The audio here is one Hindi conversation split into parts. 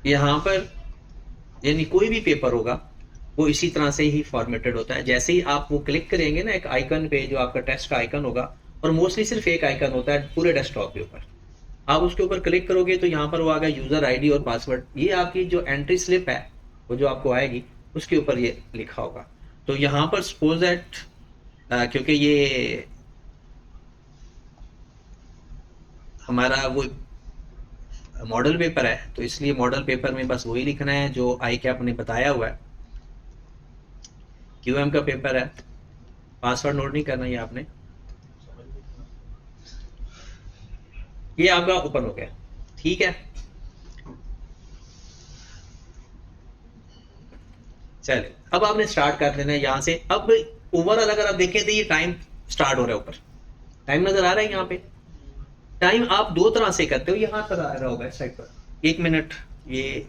यहाँ पर यानी कोई भी पेपर होगा वो इसी तरह से ही फॉर्मेटेड होता है। जैसे ही आप वो क्लिक करेंगे ना एक आइकन पे, जो आपका टेस्ट का आइकन होगा, और मोस्टली सिर्फ एक आइकन होता है पूरे डेस्कटॉप के ऊपर, आप उसके ऊपर क्लिक करोगे तो यहाँ पर वो आ गया यूजर आईडी और पासवर्ड। ये आपकी जो एंट्री स्लिप है वो जो आपको आएगी उसके ऊपर ये लिखा होगा। तो यहाँ पर सपोज दैट क्योंकि ये हमारा वो मॉडल पेपर है तो इसलिए मॉडल पेपर में बस वही लिखना है जो आई कैप ने बताया हुआ है। क्यूएम का पेपर है, पासवर्ड नोट नहीं करना ये आपने। ये आपका ओपन हो गया, ठीक है। चलिए अब आपने स्टार्ट कर देना है यहाँ से। अब ओवरऑल अगर आप देखें तो ये टाइम स्टार्ट हो रहा है, ऊपर टाइम नजर आ रहा है। यहाँ पे टाइम आप दो तरह से करते हो, यहाँ पर आ रहा होगा इस साइड पर 1 मिनट, ये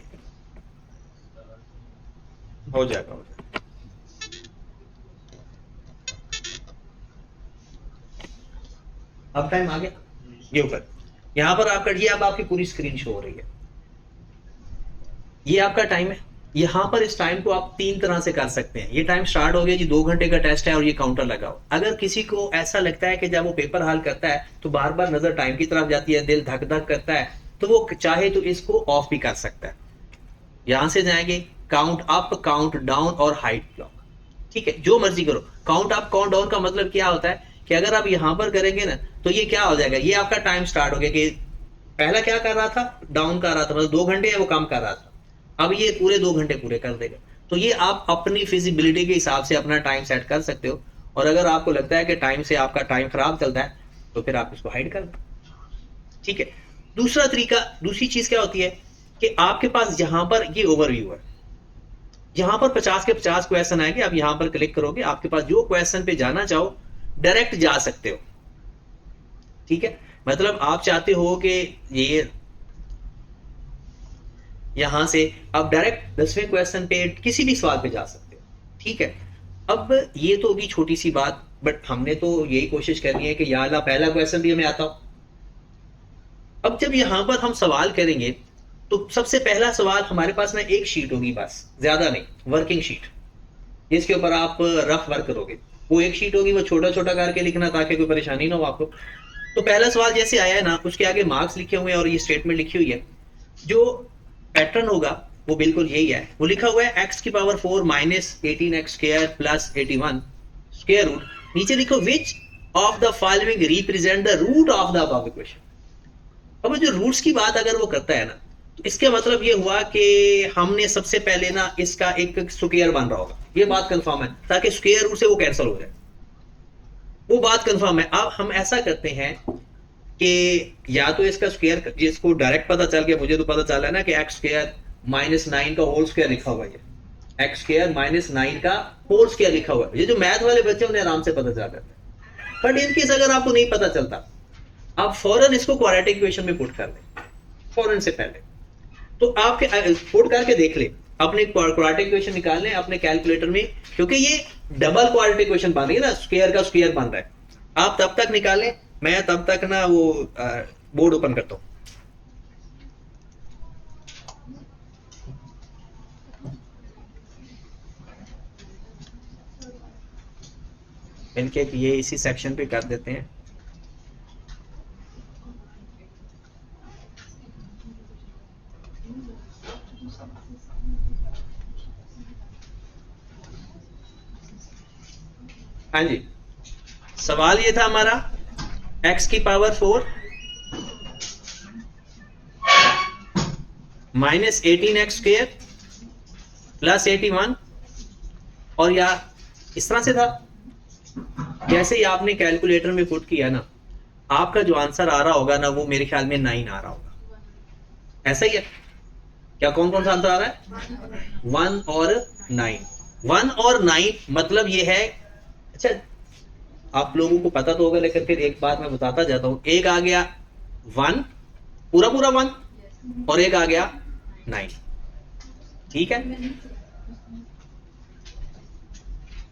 हो जाएगा हो जाएगा। अब टाइम आ गया ये ऊपर, यहाँ पर आप करिए। अब आपकी पूरी स्क्रीन शो हो रही है, ये आपका टाइम है। यहाँ पर इस टाइम को आप तीन तरह से कर सकते हैं। ये टाइम स्टार्ट हो गया जी, 2 घंटे का टेस्ट है और ये काउंटर लगाओ। अगर किसी को ऐसा लगता है कि जब वो पेपर हल करता है तो बार बार नजर टाइम की तरफ जाती है, दिल धक धक करता है, तो वो चाहे तो इसको ऑफ भी कर सकता है। यहां से जाएंगे काउंट अप, काउंट डाउन और हाइड ब्लॉक, ठीक है, जो मर्जी करो। काउंट अप काउंट डाउन का मतलब क्या होता है कि अगर आप यहां पर करेंगे ना तो ये क्या हो जाएगा, ये आपका टाइम स्टार्ट हो गया कि पहला क्या कर रहा था, डाउन कर रहा था, मतलब 2 घंटे है वो काम कर रहा था, अब ये पूरे 2 घंटे पूरे कर देगा। तो ये आप अपनी फिजिबिलिटी के हिसाब से अपना टाइम सेट कर सकते हो। और अगर आपको लगता है कि टाइम से आपका टाइम खराब चलता है तो फिर आप इसको हाइड कर दो, ठीक है। दूसरा तरीका, दूसरी चीज क्या होती है कि आपके पास यहां पर ये ओवरव्यू है, यहां पर 50 के 50 क्वेश्चन आएंगे, आप यहां पर क्लिक करोगे, आपके पास जो क्वेश्चन पे जाना चाहो डायरेक्ट जा सकते हो, ठीक है। मतलब आप चाहते हो कि ये यहां से आप डायरेक्ट 10वें क्वेश्चन पे किसी भी सवाल पे जा सकते हो, ठीक है। अब ये तो होगी छोटी सी बात, बट हमने तो यही कोशिश करनी है कि या अल्लाह पहला क्वेश्चन भी हमें आता हो। अब जब यहां पर हम सवाल करेंगे तो सबसे पहला सवाल हमारे पास ना एक शीट होगी, बस ज्यादा नहीं, वर्किंग शीट, जिसके ऊपर आप रफ वर्क करोगे। वो एक शीट होगी, वो छोटा छोटा करके लिखना ताकि कोई परेशानी ना हो आपको। तो पहला सवाल जैसे आया है ना, उसके आगे मार्क्स लिखे हुए हैं और ये स्टेटमेंट लिखी हुई है। जो पैटर्न होगा वो बिल्कुल यही है, वो लिखा हुआ है एक्स की power 4 minus 18x square plus 81 square root. नीचे लिखो which of the following represent the root of the above equation. अब जो रूट्स की बात अगर वो करता है ना, तो इसका मतलब ये हुआ कि हमने सबसे पहले ना इसका एक स्क्वायर बन रहा होगा, ये बात कंफर्म है, ताकि स्क्वायर रूट से वो कैंसिल हो जाए, वो बात कंफर्म है। अब हम ऐसा करते हैं कि या तो इसका स्क्वायर, जिसको डायरेक्ट पता चल गया, मुझे तो पता चला है ना कि एक्स स्क्वायर माइनस 9 का होल स्क्वायर लिखा हुआ है, एक्स स्क्वायर माइनस 9 का होल स्क्वायर लिखा हुआ है। ये जो मैथ वाले बच्चे उन्हें आराम से पता चल जाता है। बट इनकेस अगर आपको नहीं पता चलता, आप फौरन इसको क्वाड्रेटिक इक्वेशन में पुट कर दें, फौरन से पहले। तो आपके पुट करके देख ले, अपने क्वाड्रेटिक इक्वेशन निकाल लें अपने कैलकुलेटर में, क्योंकि ये डबल क्वाड्रेटिक इक्वेशन बन रही है ना, स्क्वायर का स्क्वायर बन रहा है। आप तब तक निकालें, मैं तब तक ना वो बोर्ड ओपन करता हूं। इनके ये इसी सेक्शन पे कर देते हैं। हाँ जी, सवाल ये था हमारा, x की power 4 minus 18x square plus 81, और या इस तरह से था। जैसे ही आपने कैलकुलेटर में पुट किया ना, आपका जो आंसर आ रहा होगा ना, वो मेरे ख्याल में 9 आ रहा होगा, ऐसा ही है क्या? कौन कौन सा आंसर आ रहा है? 1 और 9। 1 और 9 मतलब ये है, अच्छा आप लोगों को पता तो होगा, लेकिन फिर एक बात मैं बताता जाता हूं। एक आ गया 1, पूरा पूरा 1, और एक आ गया 9, ठीक है,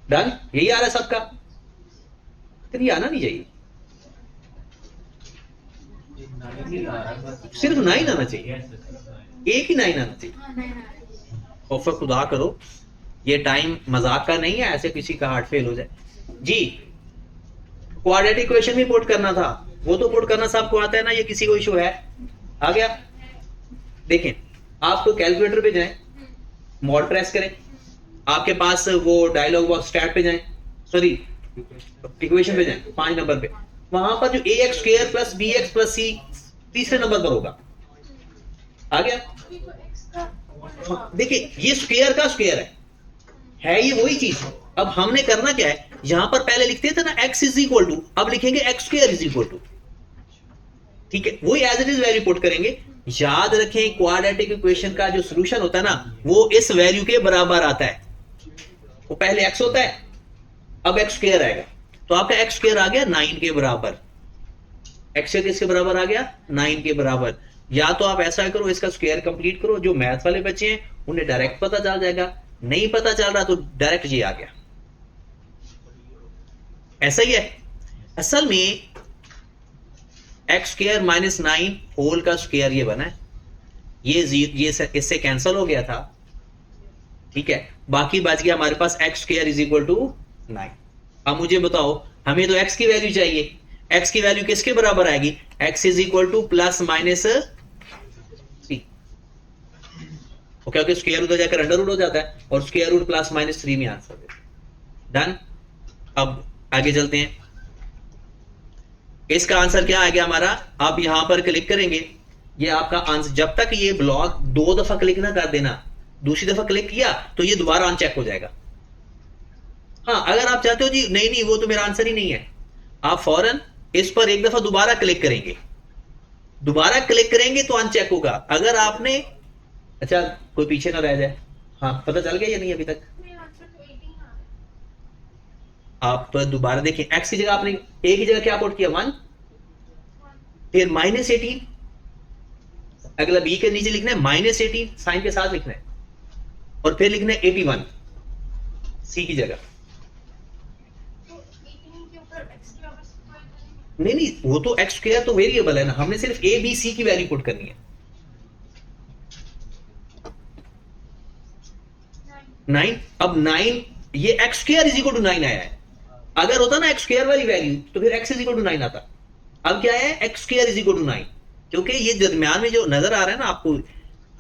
डन। यही आ रहा है सबका, फिर ये आना नहीं चाहिए, सिर्फ 9 आना चाहिए। एक ही 9 आना चाहिए। और फिर खुदा करो ये टाइम मजाक का नहीं है, ऐसे किसी का हार्ट फेल हो जाए जी। क्वाड्रेटिक इक्वेशन भी पुट करना था, वो तो पुट करना सबको आता है ना, ये किसी को इशू है? आ गया। देखें, आप तो कैलकुलेटर पे जाएं, मॉड प्रेस करें, आपके पास वो डायलॉग बॉक्स स्टैट पे जाएं, सॉरी इक्वेशन पे जाएं, 5 नंबर पे, वहां पर जो a x square plus b x plus c तीसरे नंबर पर होगा। आ गया। देखिए ये स्क्वायर का स्क्वायर है ये वही चीज। अब हमने करना क्या है, यहां पर पहले लिखते थे ना x इज इक्वल टू, अब लिखेंगे x square is equal to, ठीक है, वही as it is value put करेंगे। याद रखें क्वाड्रेटिक इक्वेशन का जो सॉल्यूशन होता है ना, वो इस वैल्यू के बराबर आता है। वो पहले x होता है, अब एक्स स्क्वायर आएगा, तो आपका एक्स स्क्वायर आ गया 9 के बराबर। एक्स किसके बराबर आ गया? 9 के बराबर। या तो आप ऐसा करो, इसका स्क्वायर कंप्लीट करो, जो मैथ वाले बच्चे हैं उन्हें डायरेक्ट पता चल जाएगा, नहीं पता चल रहा तो डायरेक्ट ये आ गया। ऐसा ही है असल में। एक्स स्क्वायर माइनस 9 होल का स्क्वायर ये बना है, ये इससे कैंसिल हो गया था, ठीक है, बाकी बच गया हमारे पास x square is equal to 9। अब मुझे बताओ, हमें तो एक्स की वैल्यू चाहिए, एक्स की वैल्यू किसके बराबर आएगी? X is equal two plus minus 3। क्योंकि स्क्वायर उधर जाकर अंडर रूट हो जाता है, और स्क्वायर रूट प्लस माइनस 3 में आंसर देते। डन। अब आगे चलते हैं, इसका आंसर क्या आ गया हमारा? आप यहां पर क्लिक करेंगे, ये आपका आंसर। जब तक ये ब्लॉक 2 दफा क्लिक ना कर देना, दूसरी दफा क्लिक किया तो ये दोबारा अनचेक हो जाएगा। हाँ, अगर आप चाहते हो जी नहीं नहीं वो तो मेरा आंसर ही नहीं है, आप फौरन इस पर एक दफा दोबारा क्लिक करेंगे, दोबारा क्लिक करेंगे तो अनचेक होगा। अगर आपने, अच्छा कोई पीछे ना रह जाए, हाँ पता चल गया या नहीं अभी तक? आप दोबारा देखिए, एक्स की जगह आपने ए की जगह क्या पुट किया? 1, फिर -18, अगला बी के नीचे लिखना है -18 साइन के साथ लिखना है, और फिर लिखना है 81 सी की जगह। नहीं नहीं, वो तो एक्स स्क्वायर तो वेरिएबल है ना, हमने सिर्फ ए बी सी की वैल्यू पुट करनी है। 9, अब 9 ये x square is equal to 9 आया है। अगर होता ना एक्स स्क्वायर वाली वैल्यू तो फिर एक्स इज इक्वल टू 9 आता। अब क्या है? X square is equal to 9, क्योंकि ये दरमियान में जो नजर आ रहा है ना आपको,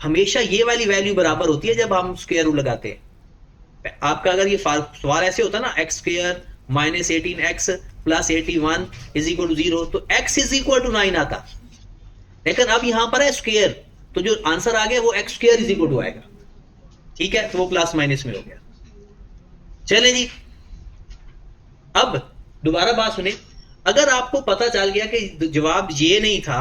हमेशा ये वाली वैल्यू बराबर होती है जब हम स्क्वायर रूट लगाते हैं। आपका अगर ये सवाल ऐसे होता ना, x square minus 18x plus 81 is equal to 0, तो x इज इक्वल टू 9 आता। लेकिन अब यहां पर है स्क्वायर, तो जो आंसर आ गया वो x square is equal to आएगा, ठीक है, तो वो प्लस माइनस में हो गया। चले जी, अब दोबारा बात सुने, अगर आपको पता चल गया कि जवाब ये नहीं था,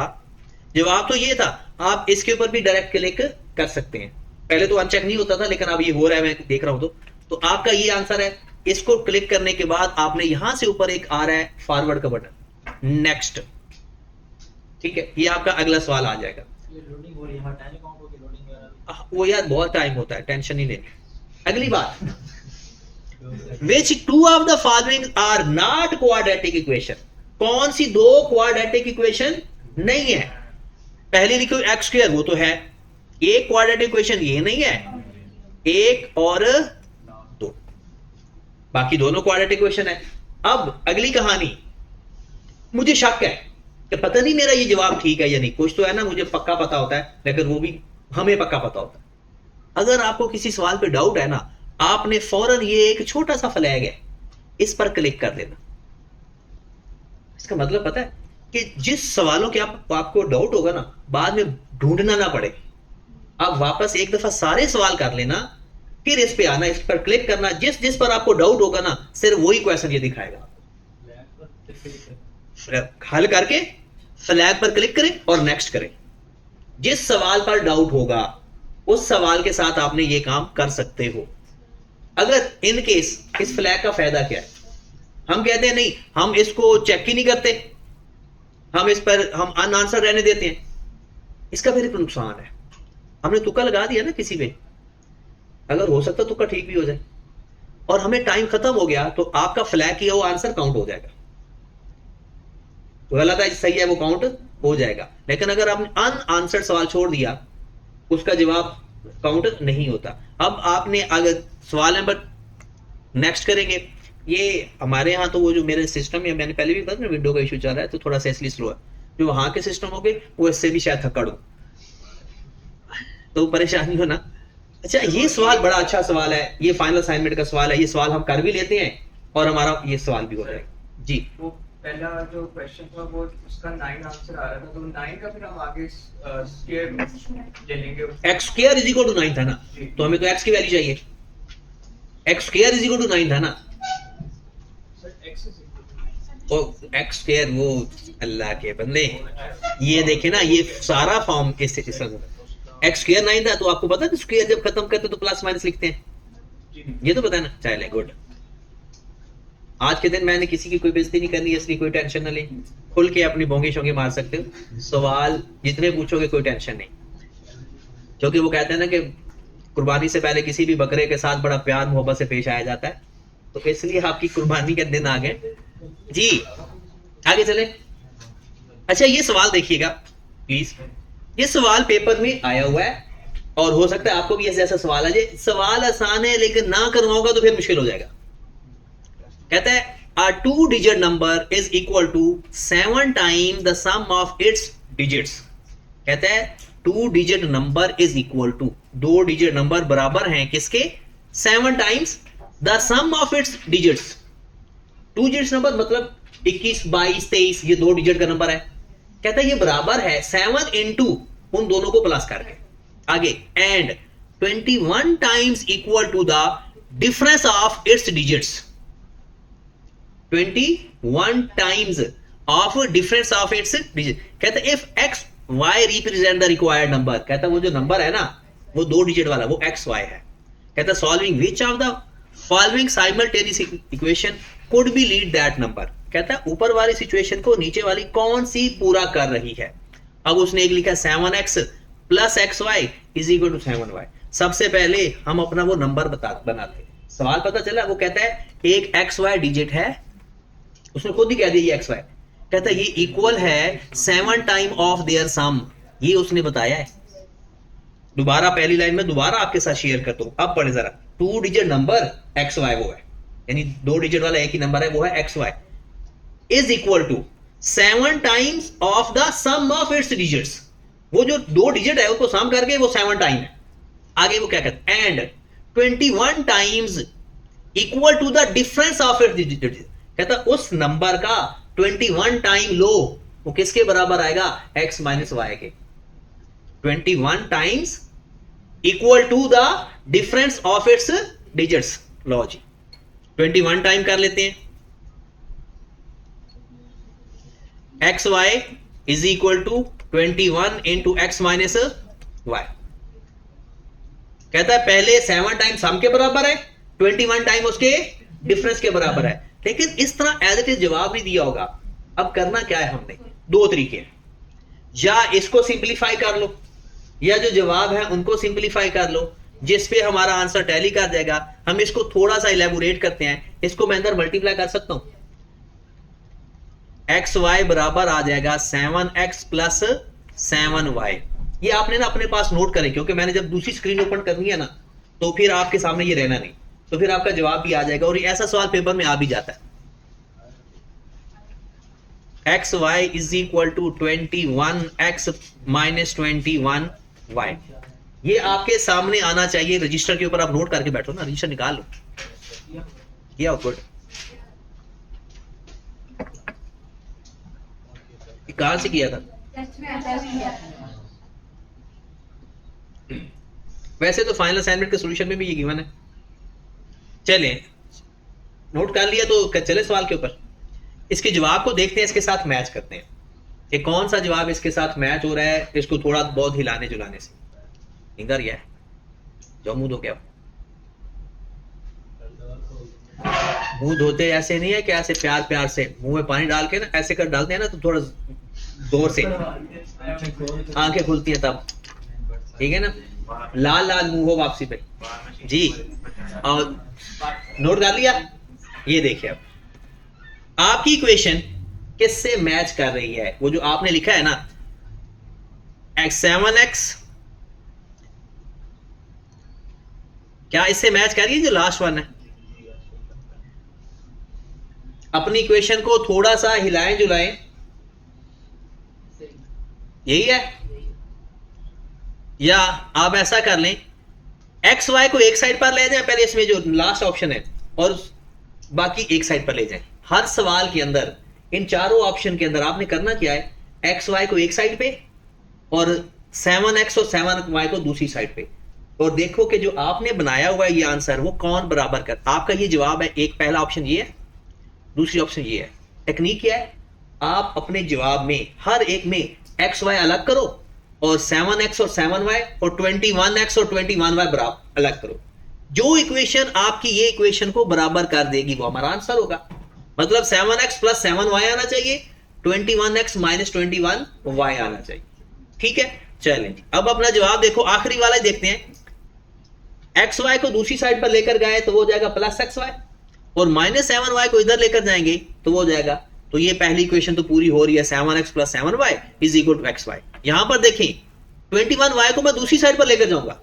जवाब तो ये था, आप इसके ऊपर भी डायरेक्ट क्लिक कर सकते हैं। पहले तो अनचेक नहीं होता था, लेकिन अब ये हो रहा है, मैं देख रहा हूं। तो आपका ये आंसर है। इसको क्लिक करने के बाद आपने यहां से ऊपर एक आ रहा है फॉरवर्ड का बटन, नेक्स्ट, ठीक है, ये आपका अगला सवाल आ जाएगा। वो यार बहुत टाइम होता है, टेंशन नहीं लेनी। अगली बात, which two of the following are not quadratic equation? कौन सी दो क्वाड्रेटिक इक्वेशन नहीं है? पहले लिखो एक्स स्क्वायर, वो तो है। एक क्वाड्रेटिक इक्वेशन ये नहीं है, एक और दो, बाकी दोनों क्वाड्रेटिक इक्वेशन है। अब अगली कहानी, मुझे शक है कि पता नहीं मेरा ये जवाब ठीक है या नहीं। कुछ तो है ना, मुझे पक्का पता होता है, लेकिन वो भी हमें पक्का पता होता है। अगर आपको किसी सवाल पे डाउट है ना, आपने फौरन ये एक छोटा सा फ्लैग है, इस पर क्लिक कर देना। इसका मतलब पता है कि जिस सवालों के आपको डाउट होगा ना, बाद में ढूंढना ना पड़े, आप वापस एक दफा सारे सवाल कर लेना, फिर इस पे आना, इस पर क्लिक करना, जिस जिस पर आपको डाउट होगा ना, सिर्फ वही क्वेश्चन ये दिखाएगा। हल करके फ्लैग पर क्लिक करें और नेक्स्ट करें। जिस सवाल पर डाउट होगा उस सवाल के साथ आपने ये काम कर सकते हो। अगर इन केस, इस फ्लैग का फायदा क्या है? हम कहते हैं नहीं, हम इसको चेक ही नहीं करते, हम इस पर हम अनआंसर रहने देते हैं, इसका फिर एक नुकसान है। हमने तुक्का लगा दिया ना किसी पे, अगर हो सकता तुक्का ठीक भी हो जाए और हमें टाइम खत्म हो गया, तो आपका फ्लैग किया वो आंसर काउंट हो जाएगा। गलत है सही है वो काउंट हो जाएगा। लेकिन अगर आपने अनआंसर्ड सवाल छोड़ दिया, उसका जवाब काउंट नहीं होता। अब आपने अगर सवाल नंबर नेक्स्ट करेंगे, ये हमारे यहाँ तो वो जो मेरे सिस्टम है, मैंने पहले भी बताया ना विंडो का इशू चल रहा है तो थोड़ा सा इसलिए स्लो है। जो वहां के सिस्टम हो गए वो इससे भी शायद थक्कड़ हो, तो परेशानी हो ना। अच्छा ये सवाल बड़ा अच्छा सवाल है, ये फाइनल असाइनमेंट का सवाल है, ये सवाल हम कर भी लेते हैं और हमारा ये सवाल भी हो जाएगा जी। वो पहला जो क्वेश्चन था वो उसका 9 आंसर आ रहा था, तो 9 का फिर हम आगे स्क्वायर ले लेंगे। X square is equal to 9 था ना, तो हमें तो एक्स की वैल्यू चाहिए, x square is equal to 9 था ना। तो एक्स स्क्वायर वो अल्लाह के बंदे, ये देखे ना ये सारा फॉर्म इससे एक्स स्क्वायर 9 था, तो आपको पता है स्क्वायर जब खत्म करते तो प्लस माइनस लिखते हैं, ये तो पता है ना। चले गुड, आज के दिन मैंने किसी की कोई बेइज्जती नहीं करनी, इसलिए कोई टेंशन ना ले, खुल के अपनी बोंगे शोंगे मार सकते हो, सवाल जितने पूछोगे कोई टेंशन नहीं, क्योंकि वो कहते हैं ना कि कुर्बानी से पहले किसी भी बकरे के साथ बड़ा प्यार मोहब्बत से पेश आया जाता है, तो इसलिए आपकी कुर्बानी के दिन आ गए जी। आगे चले। अच्छा ये सवाल देखिएगा प्लीज, ये सवाल पेपर में आया हुआ है और हो सकता है आपको भी ऐसा सवाल आ जाए। सवाल आसान है लेकिन ना करवाओगा तो फिर मुश्किल हो जाएगा। कहता है a 2-digit number is equal to 7 times the sum of its digits। कहता है 2-digit number is equal to, 2 digit number बराबर हैं किसके, 7 times the sum of its digits। 2 digit number मतलब 21, 22, 23, ये 2 डिजिट का नंबर है। कहता है ये बराबर है 7 इंटू उन दोनों को प्लस करके, आगे and 21 times equal to the difference of its digits. 21 times of difference of its digit. कहता है if x y represent the required number, कहता है वो जो नंबर है ना वो 2 डिजिट वाला वो एक्स वाई है। कहता है solving which of the following simultaneous equation could be lead that number. कहता है ऊपर वाली सिचुएशन को नीचे वाली कौन सी पूरा कर रही है। अब उसने एक लिखा 7x plus x y is equal to 7y। सबसे पहले हम अपना वो नंबर बनाते, सवाल पता चला। वो कहता है एक एक्स वाई डिजिट है, उसने खुद ही कह दिया ये एक्स वाई। कहता है ये इक्वल है 7 टाइम ऑफ देयर सम, ये उसने बताया है। दोबारा पहली लाइन में दोबारा आपके साथ शेयर करता हूं, अब पढ़े जरा। 2 डिजिट नंबर एक्स वाई वो है, यानी 2 डिजिट वाला एक ही नंबर है वो है x y, is equal to 7 times of the sum of its digits. वो जो 2 डिजिट है उसको सम करके वो 7 टाइम है। आगे वो क्या कहता है and 21 times equal to the difference of its digits. कहता उस नंबर का 21 टाइम लो, वो किसके बराबर आएगा, x माइनस वाई के। 21 times equal to the difference of its digits. लो जी 21 टाइम कर लेते हैं, x y is equal to 21 into x minus y. कहता है पहले 7 टाइम सम के बराबर है, 21 टाइम उसके डिफरेंस के बराबर है। लेकिन इस तरह एज इट इज जवाब नहीं दिया होगा। अब करना क्या है हमने, 2 तरीके हैं, या इसको सिंपलीफाई कर लो या जो जवाब है उनको सिंपलीफाई कर लो, जिस पे हमारा आंसर टैली कर जाएगा। हम इसको थोड़ा सा इलेबोरेट करते हैं, इसको मैं अंदर मल्टीप्लाई कर सकता हूं। एक्स वाई बराबर आ जाएगा 7x प्लस 7y। ये आपने ना अपने पास नोट करें, क्योंकि मैंने जब दूसरी स्क्रीन ओपन करनी है ना तो फिर आपके सामने ये रहना नहीं, तो फिर आपका जवाब भी आ जाएगा। और ये ऐसा सवाल पेपर में आ भी जाता है। X y is equal to 21x minus 21y। ये आपके सामने आना चाहिए, रजिस्टर के ऊपर आप नोट करके बैठो ना, रजिस्टर निकाल लो। किया गुड। कहां से किया था, वैसे तो फाइनल असाइनमेंट के सॉल्यूशन में भी ये गिवन है। चले नोट कर लिया तो चले सवाल के ऊपर, इसके जवाब को देखते हैं, इसके साथ मैच करते हैं कि कौन सा जवाब इसके साथ मैच हो रहा है। इसको थोड़ा बहुत हिलाने जुलाने से इधर यह जो मुंह धो क्या, मुंह धोते ऐसे नहीं है कि ऐसे प्यार प्यार से मुंह में पानी डाल के ना ऐसे कर डालते हैं ना, तो थोड़ा जोर से आंखें खुलती है तब, ठीक है ना। लाल लाल मुंह हो वापसी पे जी। और नोट कर लिया, ये देखिए अब आपकी इक्वेशन किससे मैच कर रही है। वो जो आपने लिखा है ना 7x क्या इससे मैच कर रही है जो लास्ट वन है? अपनी इक्वेशन को थोड़ा सा हिलाएं जुलाएं, यही है। या आप ऐसा कर लें, एक्स वाई को एक साइड पर ले जाएं पहले, इसमें जो लास्ट ऑप्शन है, और बाकी एक साइड पर ले जाएं। हर सवाल के अंदर इन चारों ऑप्शन के अंदर आपने करना क्या है, एक्स वाई को एक साइड पे और 7x और 7y को दूसरी साइड पे, और देखो कि जो आपने बनाया हुआ है ये आंसर वो कौन बराबर कर। आपका ये जवाब है, एक पहला ऑप्शन ये है, दूसरी ऑप्शन ये है। टेक्निक क्या है, आप अपने जवाब में हर एक में एक्स वाई अलग करो और 7x और 7y और 21x और 21y बराबर अलग करो। जो इक्वेशन आपकी ये इक्वेशन को बराबर कर देगी वो हमारा आंसर होगा। मतलब 7x प्लस 7y आना चाहिए, 21x माइनस 21y आना चाहिए। ठीक है, चलें अब अपना जवाब देखो, आखिरी वाला ही देखते हैं। एक्स वाई को दूसरी साइड पर लेकर गए तो वो हो जाएगा प्लस एक्स वाई, और माइनस 7y को इधर लेकर जाएंगे तो वो हो जाएगा। तो ये पहली इक्वेशन तो पूरी हो रही है, 7x plus 7y is equal to x y. यहां पर देखें 21y को मैं दूसरी साइड पर लेकर जाऊंगा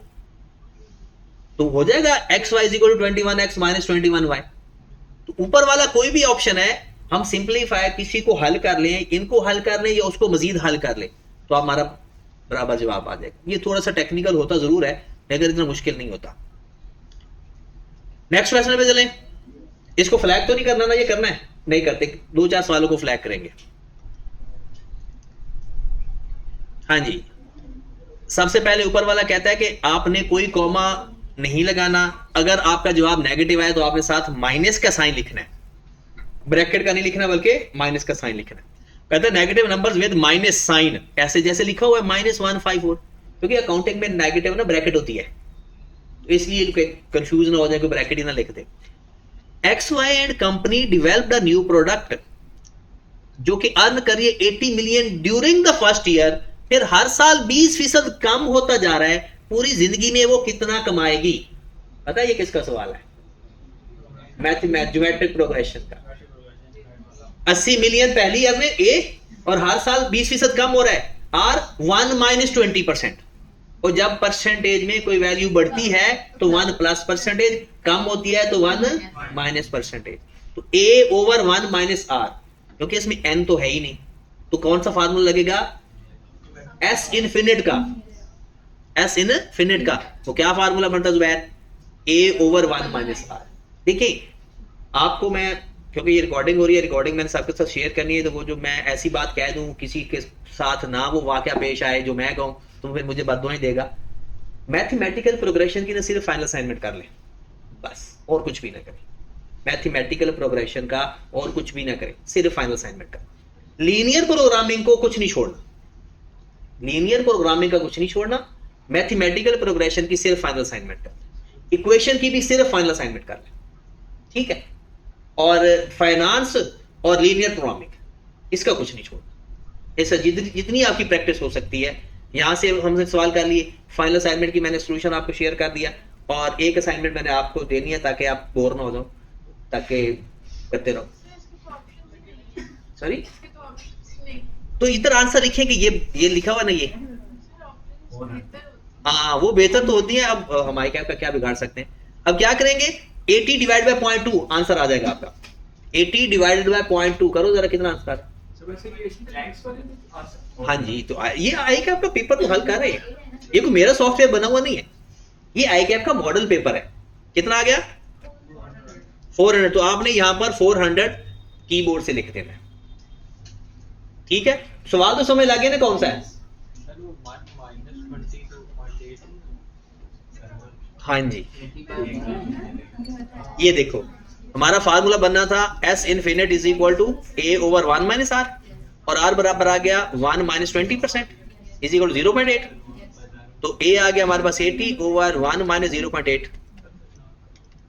तो हो जाएगा x y is equal to 21x minus 21y। तो ऊपर वाला कोई भी ऑप्शन है, हम सिंप्लीफाई किसी को हल कर लें, इनको हल कर लें या उसको मजीद हल कर लें, तो हमारा बराबर जवाब आ जाएगा। ये थोड़ा सा टेक्निकल होता जरूर है लेकिन इतना मुश्किल नहीं होता। नेक्स्ट क्वेश्चन पे चलें। इसको फ्लैग तो नहीं करना ना, ये करना है, नहीं करते, 2-4 सवालों को फ्लैग करेंगे। हाँ जी, सबसे पहले ऊपर वाला कहता है कि आपने कोई कॉमा नहीं लगाना, अगर आपका जवाब नेगेटिव आए तो आपने साथ माइनस का साइन लिखना है, ब्रैकेट का नहीं लिखना बल्कि माइनस का साइन लिखना है। कहता है negative numbers with minus sign, ऐसे जैसे लिखा हुआ है -154, क्योंकि अकाउंटिंग में नेगेटिव ना ब्रैकेट होती है, तो इसलिए कंफ्यूज ना हो जाए, कोई ब्रैकेट ही ना लिख दे। XY and company developed a new product जो कि अर्न करिए 80 million during the first year, फिर हर साल 20% कम होता जा रहा है, पूरी जिंदगी में वो कितना कमाएगी? पता है ये किसका सवाल है? मैथमेटिक प्रोग्रेशन का। 80 मिलियन पहली ईयर में ए, और हर साल 20% कम हो रहा है, आर 1 माइनस 20%, और जब परसेंटेज में कोई वैल्यू बढ़ती है तो 1 प्लस परसेंटेज, कम होती है तो 1 माइनस परसेंटेज। तो ए ओवर 1 माइनस आर, क्योंकि इसमें एन तो है ही नहीं, तो कौन सा फार्मूला लगेगा? एस इनफिनिट का। एस इनफिनिट का तो क्या फार्मूला बनता है जुबैर? ए ओवर 1 माइनस आर। देखिए आपको मैं, क्योंकि ये रिकॉर्डिंग हो रही है, रिकॉर्डिंग मैंने सबके साथ शेयर करनी है, तो वो जो मैं ऐसी बात कह दूं किसी के साथ ना वो वाकया पेश आए जो मैं कहूं तो फिर मुझे बददुआएं देगा। मैथमेटिकल प्रोग्रेशन की ना सिर्फ फाइनल असाइनमेंट कर लें बस, और कुछ भी ना करें। मैथमेटिकल प्रोग्रेशन का और कुछ भी ना करें, सिर्फ फाइनल असाइनमेंट का। लीनियर प्रोग्रामिंग को कुछ नहीं छोड़ना, लीनियर प्रोग्रामिंग का कुछ नहीं छोड़ना, मैथमेटिकल प्रोग्रेशन की सिर्फ फाइनल असाइनमेंट कर, इक्वेशन की भी सिर्फ फाइनल असाइनमेंट कर लें, ठीक है। और फाइनेंस और लीनियर प्रोग्रामिंग इसका कुछ नहीं छोड़ना। ऐसा जितनी आपकी प्रैक्टिस हो सकती है, यहां से हमने सवाल कर लिए, फाइनल असाइनमेंट की मैंने सॉल्यूशन आपको शेयर कर दिया, और एक असाइनमेंट मैंने आपको देनी है ताकि आप बोर ना हो जाओ, ताकि करते रहो। सॉरी, तो इधर आंसर लिखें कि ये लिखा हुआ ना, ये हाँ वो बेहतर तो होती है। अब हमारे क्या बिगाड़ सकते हैं। अब क्या करेंगे, 80 डिवाइड बाय 0.2 आंसर आ जाएगा आपका। 80 डिवाइडेड बाय 0.2 करो जरा, कितना आंसर? हाँ जी, तो ये आएगा आपका पेपर तो हल कर रहे हैं, ये कोई मेरा सॉफ्टवेयर बना हुआ नहीं है, ये आएगा आपका मॉडल पेपर है। कितना आ गया? 400। तो आपने यहां पर 400 कीबोर्ड से लिख देना है, ठीक है। सवाल तो समझ लगे ना कौन सा है? हाँ जी, ये देखो हमारा फार्मूला बनना था S infinite is equal to a over 1 minus r, और आर बराबर आ गया 1 माइनस 20% इज इक्वल टू 0.8। तो ए आ गया हमारे पास 80 ओवर 1 माइनस 0.8,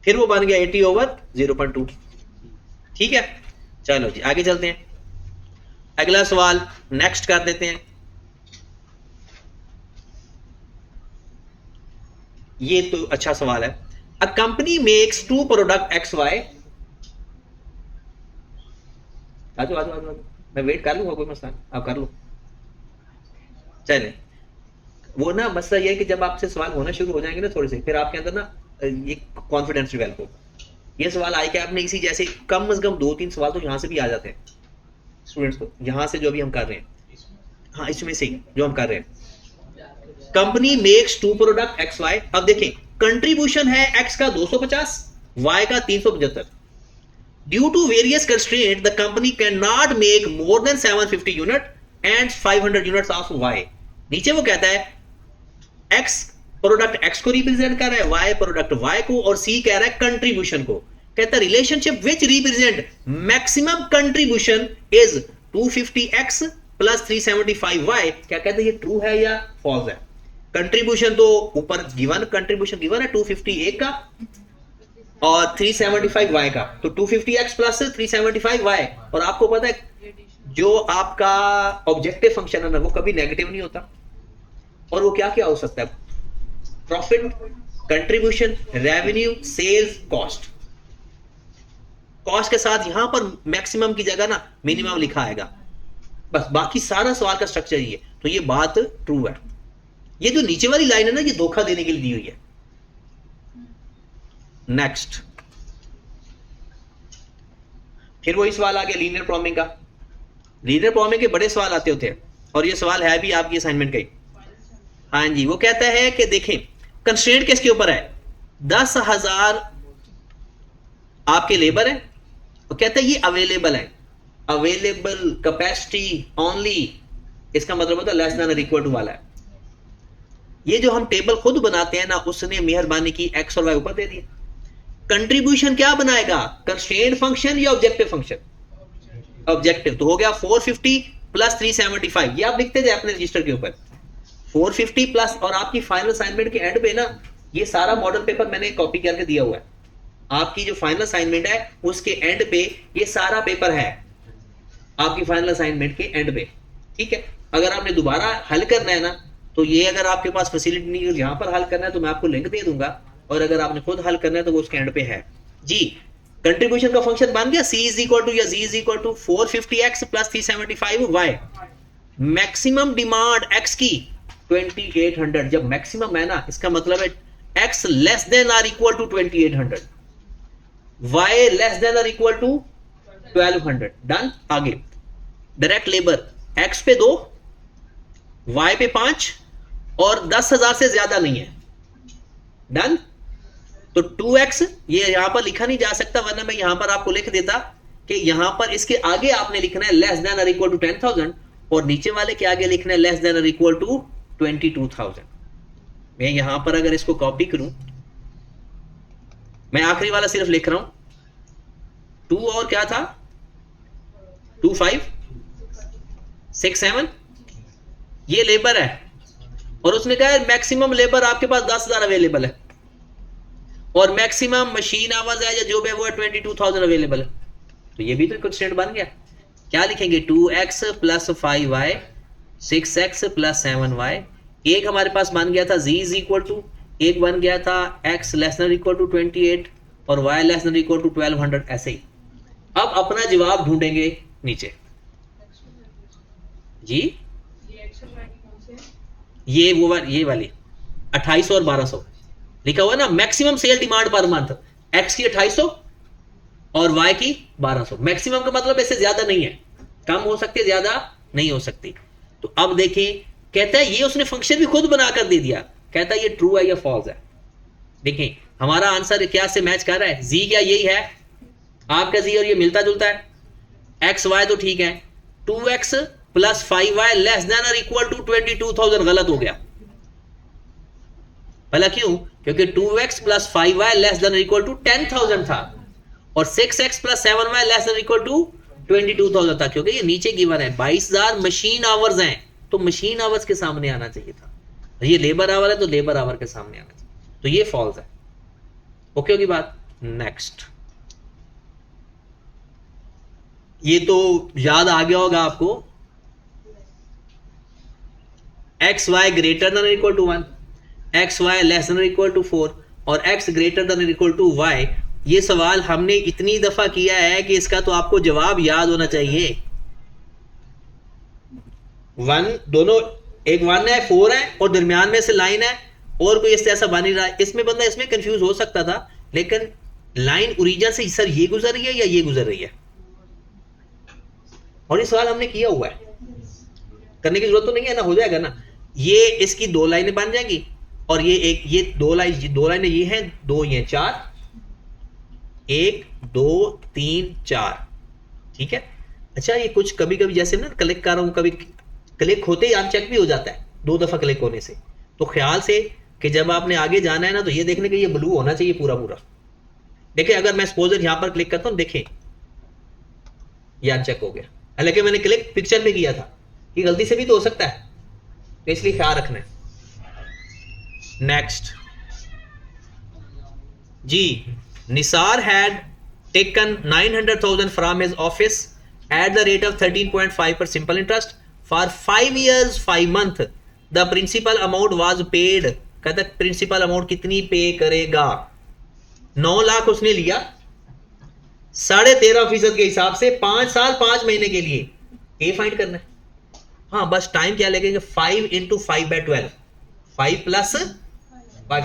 फिर वो बन गया 80 ओवर 0.2, ठीक है। चलो जी आगे चलते हैं, अगला सवाल नेक्स्ट कर देते हैं। ये तो अच्छा सवाल है। A company makes 2 product x y. आ मैं वेट कर लूंगा, कोई मसला आप कर लो। चले, वो ना मसला ये है कि जब आपसे सवाल होना शुरू हो जाएंगे ना थोड़े से, फिर आपके अंदर ना ये कॉन्फिडेंस डेवलप होगा। ये सवाल आई क्या आपने इसी जैसे कम से कम 2-3 सवाल तो यहाँ से भी आ जाते हैं स्टूडेंट्स को, यहाँ से जो भी हम कर रहे हैं, हाँ इसमें से जो हम कर रहे हैं। Company makes 2 product x y. अब देखें कंट्रीब्यूशन है एक्स का 250, वाई का 375। Due to various constraint the company can not make more than 750 unit and 500 units of y. नीचे वो कहता है एक्स प्रोडक्ट एक्स को रिप्रेजेंट कर रहा है, वाई प्रोडक्ट वाई को, और सी कह रहा है कंट्रीब्यूशन को। कहता है relationship which represent maximum contribution is 250x plus 375y। क्या कहते हैं ये ट्रू है या फॉल्स है? कंट्रीब्यूशन तो ऊपर गिवन, कंट्रीब्यूशन गिवन है 250 का और 375y का, तो 250x प्लस 375y। और आपको पता है जो आपका ऑब्जेक्टिव फंक्शन है ना वो कभी नेगेटिव नहीं होता, और वो क्या क्या हो सकता है? Profit, contribution, revenue, sales, cost. Cost के साथ यहां पर मैक्सिमम की जगह ना मिनिमम लिखा आएगा, बस बाकी सारा सवाल का स्ट्रक्चर ही है। तो ये बात ट्रू है। ये जो नीचे वाली लाइन है ना ये धोखा देने के लिए दी हुई है। नेक्स्ट, फिर वही सवाल आ गया लीनियर प्रॉब्लमिंग का। लीनियर प्रॉब्लमिंग के बड़े सवाल आते होते हैं, और ये सवाल है भी आपकी असाइनमेंट का ही। हाँ जी, वो कहता है कि देखें कंस्ट्रेंट किसके ऊपर है? 10,000 आपके लेबर है, वो कहता है ये अवेलेबल है, अवेलेबल कैपेसिटी ओनली, इसका मतलब होता है लेस देन और इक्वल टू वाला है। ये जो हम टेबल खुद बनाते हैं ना, उसने मेहरबानी की एक्स और वाई ऊपर दे दिया। कंट्रीब्यूशन क्या बनाएगा? कंस्ट्रेंट फंक्शन या ऑब्जेक्टिव फंक्शन? ऑब्जेक्टिव। तो हो गया 450 प्लस 375, ये आप लिखते जाए अपने रजिस्टर के ऊपर 450 प्लस, और आपकी फाइनल असाइनमेंट के एंड पे ना ये सारा मॉडल पेपर मैंने कॉपी करके दिया हुआ है। आपकी जो फाइनल असाइनमेंट है उसके एंड पे ये सारा पेपर है, आपकी फाइनल असाइनमेंट के एंड पे, ठीक है। अगर आपने दोबारा हल करना है ना, तो ये अगर आपके पास फैसिलिटी नहीं है यहाँ पर हल करना है तो मैं आपको लिंक दे दूंगा, और अगर आपने खुद हल करना है तो वो उसके एंड पे है जी। कंट्रीब्यूशन का फंक्शन बन गया, C इज इक्वल टू या Z is equal to 450x plus 375y। Maximum demand x की 2800, जब मैक्सिमम है ना इसका मतलब है x less than or equal to 2800, y less than or equal to 1200। Done. आगे डायरेक्ट लेबर x पे 2, y पे 5 और 10,000 से ज्यादा नहीं है। डन। तो 2x ये यहां पर लिखा नहीं जा सकता, वरना मैं यहां पर आपको लिख देता कि यहां पर इसके आगे आपने लिखना है लेस देन और इक्वल टू 10,000, और नीचे वाले के आगे लिखना है लेस देन और इक्वल टू 22,000। मैं यहां पर अगर इसको कॉपी करूं, मैं आखिरी वाला सिर्फ लिख रहा हूं 2 और क्या था 2 5 6 7, ये लेबर है, और उसने कहा मैक्सिमम लेबर आपके पास 10,000 अवेलेबल है, और मैक्सिमम मशीन आवर्स है या जो भी है वो 22,000 अवेलेबल है। तो ये भी तो कंस्ट्रेंट बन गया। क्या लिखेंगे? 2x plus 5y 6x plus 7y। एक हमारे पास बन गया था z इज इक्वल टू, एक बन गया था x less than equal to 28 और y less than equal to 1200। ऐसे ही अब अपना जवाब ढूंढेंगे नीचे जी। ये वाली 2800 और 1200 लिखा हुआ ना, maximum sale demand per month, x की 2800 और y की 1200। मैक्सिमम का मतलब इससे ज्यादा नहीं है, कम हो सकती है, ज्यादा नहीं हो सकती। तो अब देखिए कहता है ये उसने फंक्शन भी खुद बनाकर दे दिया, कहता है ये ट्रू है या फॉल्स है। देखिए हमारा आंसर क्या से मैच कर रहा है? जी क्या यही है आपका जी, और ये मिलता जुलता है। एक्स वाई तो ठीक है, 2x plus 5y less than और इक्वल टू 22,000 गलत हो गया। पहला क्यों? क्योंकि 2x plus 5y less than equal to 10,000 था, और 6x plus 7y less than equal to 22,000 था, क्योंकि ये नीचे गिवन है 22,000 मशीन आवर्स हैं, तो मशीन आवर्स के सामने आना चाहिए था। ये लेबर आवर है तो लेबर आवर के सामने आना चाहिए, तो ये फॉल्स है। ओके होगी बात। नेक्स्ट, ये तो याद आ गया होगा आपको, x y greater than equal to 1, x y less than equal to 4 और x greater than equal to y. ये सवाल हमने इतनी दफा किया है कि इसका तो आपको जवाब याद होना चाहिए। 1 दोनों, एक 1 है 4 है और दरमियान में से लाइन है, और कोई ऐसा बन नहीं रहा है। इसमें बंदा इसमें कंफ्यूज हो सकता था, लेकिन लाइन ओरिजिन से सर ये गुजर रही है या ये गुजर रही है, और ये सवाल हमने किया हुआ है, करने की जरूरत तो नहीं है ना, हो जाएगा ना। ये इसकी दो लाइनें बन जाएंगी और ये एक, ये दो लाइनें ये हैं, दो ये चार, 1 2 3 4, ठीक है। अच्छा ये कुछ कभी कभी जैसे ना क्लिक कर रहा हूं, कभी क्लिक होते ही अनचेक भी हो जाता है 2 दफा क्लिक होने से, तो ख्याल से कि जब आपने आगे जाना है ना तो ये देखने के ये ब्लू होना चाहिए पूरा पूरा। देखिए अगर मैं सपोजर यहां पर क्लिक करता हूं, देखें ये अनचेक हो गया, हालांकि मैंने क्लिक पिक्चर में किया था, ये गलती से भी तो हो सकता है, तो इसलिए ख्याल रखना है। नेक्स्ट जी, Nisar had taken 900,000 from his office at the rate of 13.5 simple interest for 5 years 5 months, the principal amount was paid. कहता है प्रिंसिपल अमाउंट कितनी पे करेगा, 9 लाख उसने लिया 13.5% के हिसाब से 5 साल 5 महीने के लिए, ए फाइंड करना है। हाँ बस टाइम क्या लगेगा, 5 × 5/12, 5 +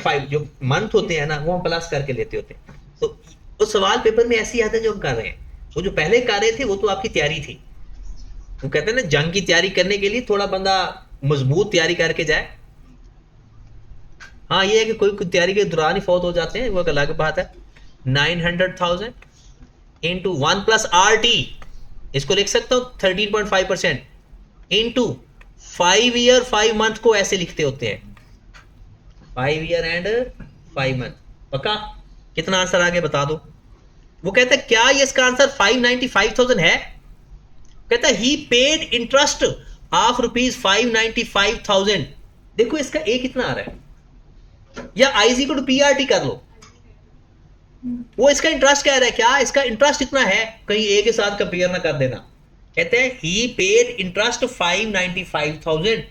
5 जो मंथ होते हैं ना वो हम प्लस करके लेते होते हैं। तो उस सवाल पेपर में ऐसी आता है जो हम कर रहे हैं, वो जो पहले कर रहे थे वो तो आपकी तैयारी थी। वो कहते हैं ना जंग की तैयारी करने के लिए थोड़ा बंदा मजबूत तैयारी करके जाए। हाँ ये है कि कोई तैयारी के दौरान ही फौत हो जाते हैं, वो एक अलग बात है। 900,000 × 1 + RT, इसको लिख सकता हूं 13.5% इंटू 5 year 5 month को ऐसे लिखते होते हैं, 5 year and 5 month। पक्का कितना आंसर आगे बता दो। वो कहता है क्या ये इसका आंसर 595,000 है, कहता है ही पेड इंटरेस्ट ऑफ ₹595,000। देखो इसका ए कितना आ रहा है, या I = PRT कर लो, वो इसका इंटरेस्ट कह रहा है, क्या इसका इंटरेस्ट इतना है, कहीं ए के साथ कंपेयर ना कर देना। कहते हैं ही पेड इंटरेस्ट 595,000,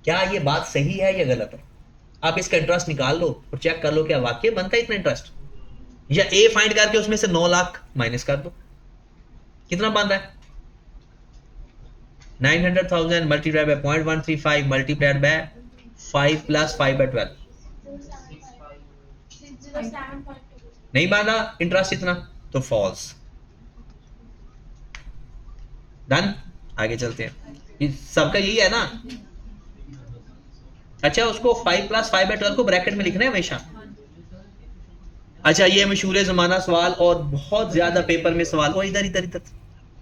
क्या ये बात सही है या गलत है। आप इसका इंटरेस्ट निकाल लो और चेक कर लो क्या वाकई बनता है इतना इंटरेस्ट, या ए फाइंड करके उसमें से 9 लाख माइनस कर दो, कितना बन रहा है। 900,000 मल्टीप्लाइड बाय 0.135 मल्टीप्लाइड बाय 5 + 5/12, नहीं बना इंटरेस्ट इतना, तो फॉल्स। डन, आगे चलते हैं, सबका यही है ना। अच्छा उसको 5 + 5/12 को ब्रैकेट में लिखना है हमेशा। अच्छा ये मशहूर जमाना सवाल और बहुत ज्यादा पेपर में सवाल, और इधर इधर इधर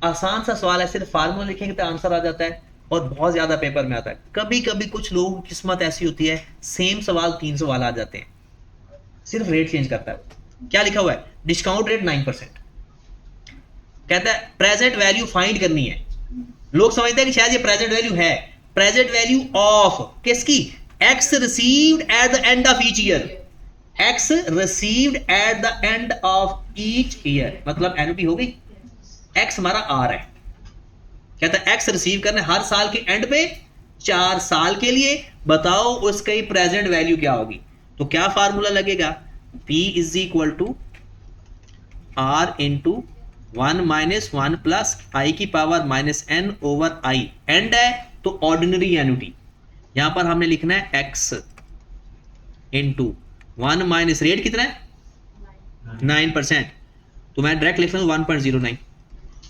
आसान सा सवाल है, सिर्फ फार्मूला लिखेंगे तो आंसर आ जाता है, और बहुत ज्यादा पेपर में आता है। कभी कभी कुछ लोगों की किस्मत ऐसी होती है सेम सवाल 3 सवाल आ जाते हैं, सिर्फ रेट चेंज करता है। क्या लिखा हुआ है, डिस्काउंट रेट 9%, कहता है प्रेजेंट वैल्यू फाइंड करनी है। लोग समझते हैं कि शायद ये प्रेजेंट वैल्यू है, प्रेजेंट वैल्यू ऑफ किसकी, x received eight the end of each year, x received eight the end of each year, मतलब एनुटी हो गई, एक्स हमारा आर है। कहता है एक्स रिसीव करना है हर साल के एंड पे 4 साल के लिए, बताओ उसकी प्रेजेंट वैल्यू क्या होगी। तो क्या फार्मूला लगेगा, P = R × 1 - 1 + I⁻⁻n/i। एंड है तो ऑर्डिनरी एनुटी, यहां पर हमने लिखना है x × 1 - रेट कितना है 9%, तो मैं डायरेक्ट लिख रहा हूं 1.09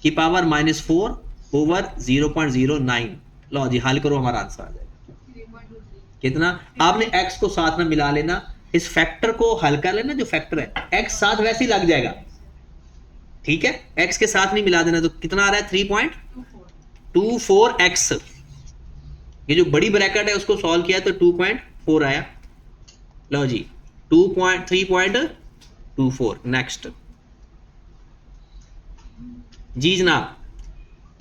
की पावर -4 / 0.09। लो जी हल करो, हमारा आंसर आ जाएगा कितना। आपने x को साथ में मिला लेना, इस फैक्टर को हल कर लेना, जो फैक्टर है x साथ वैसे ही लग जाएगा, ठीक है, x के साथ नहीं मिला देना। तो कितना आ रहा है 3.24x, ये जो बड़ी ब्रैकेट है उसको सॉल्व किया तो 2.4 आया। लो जी 3.24। नेक्स्ट जी जनाब,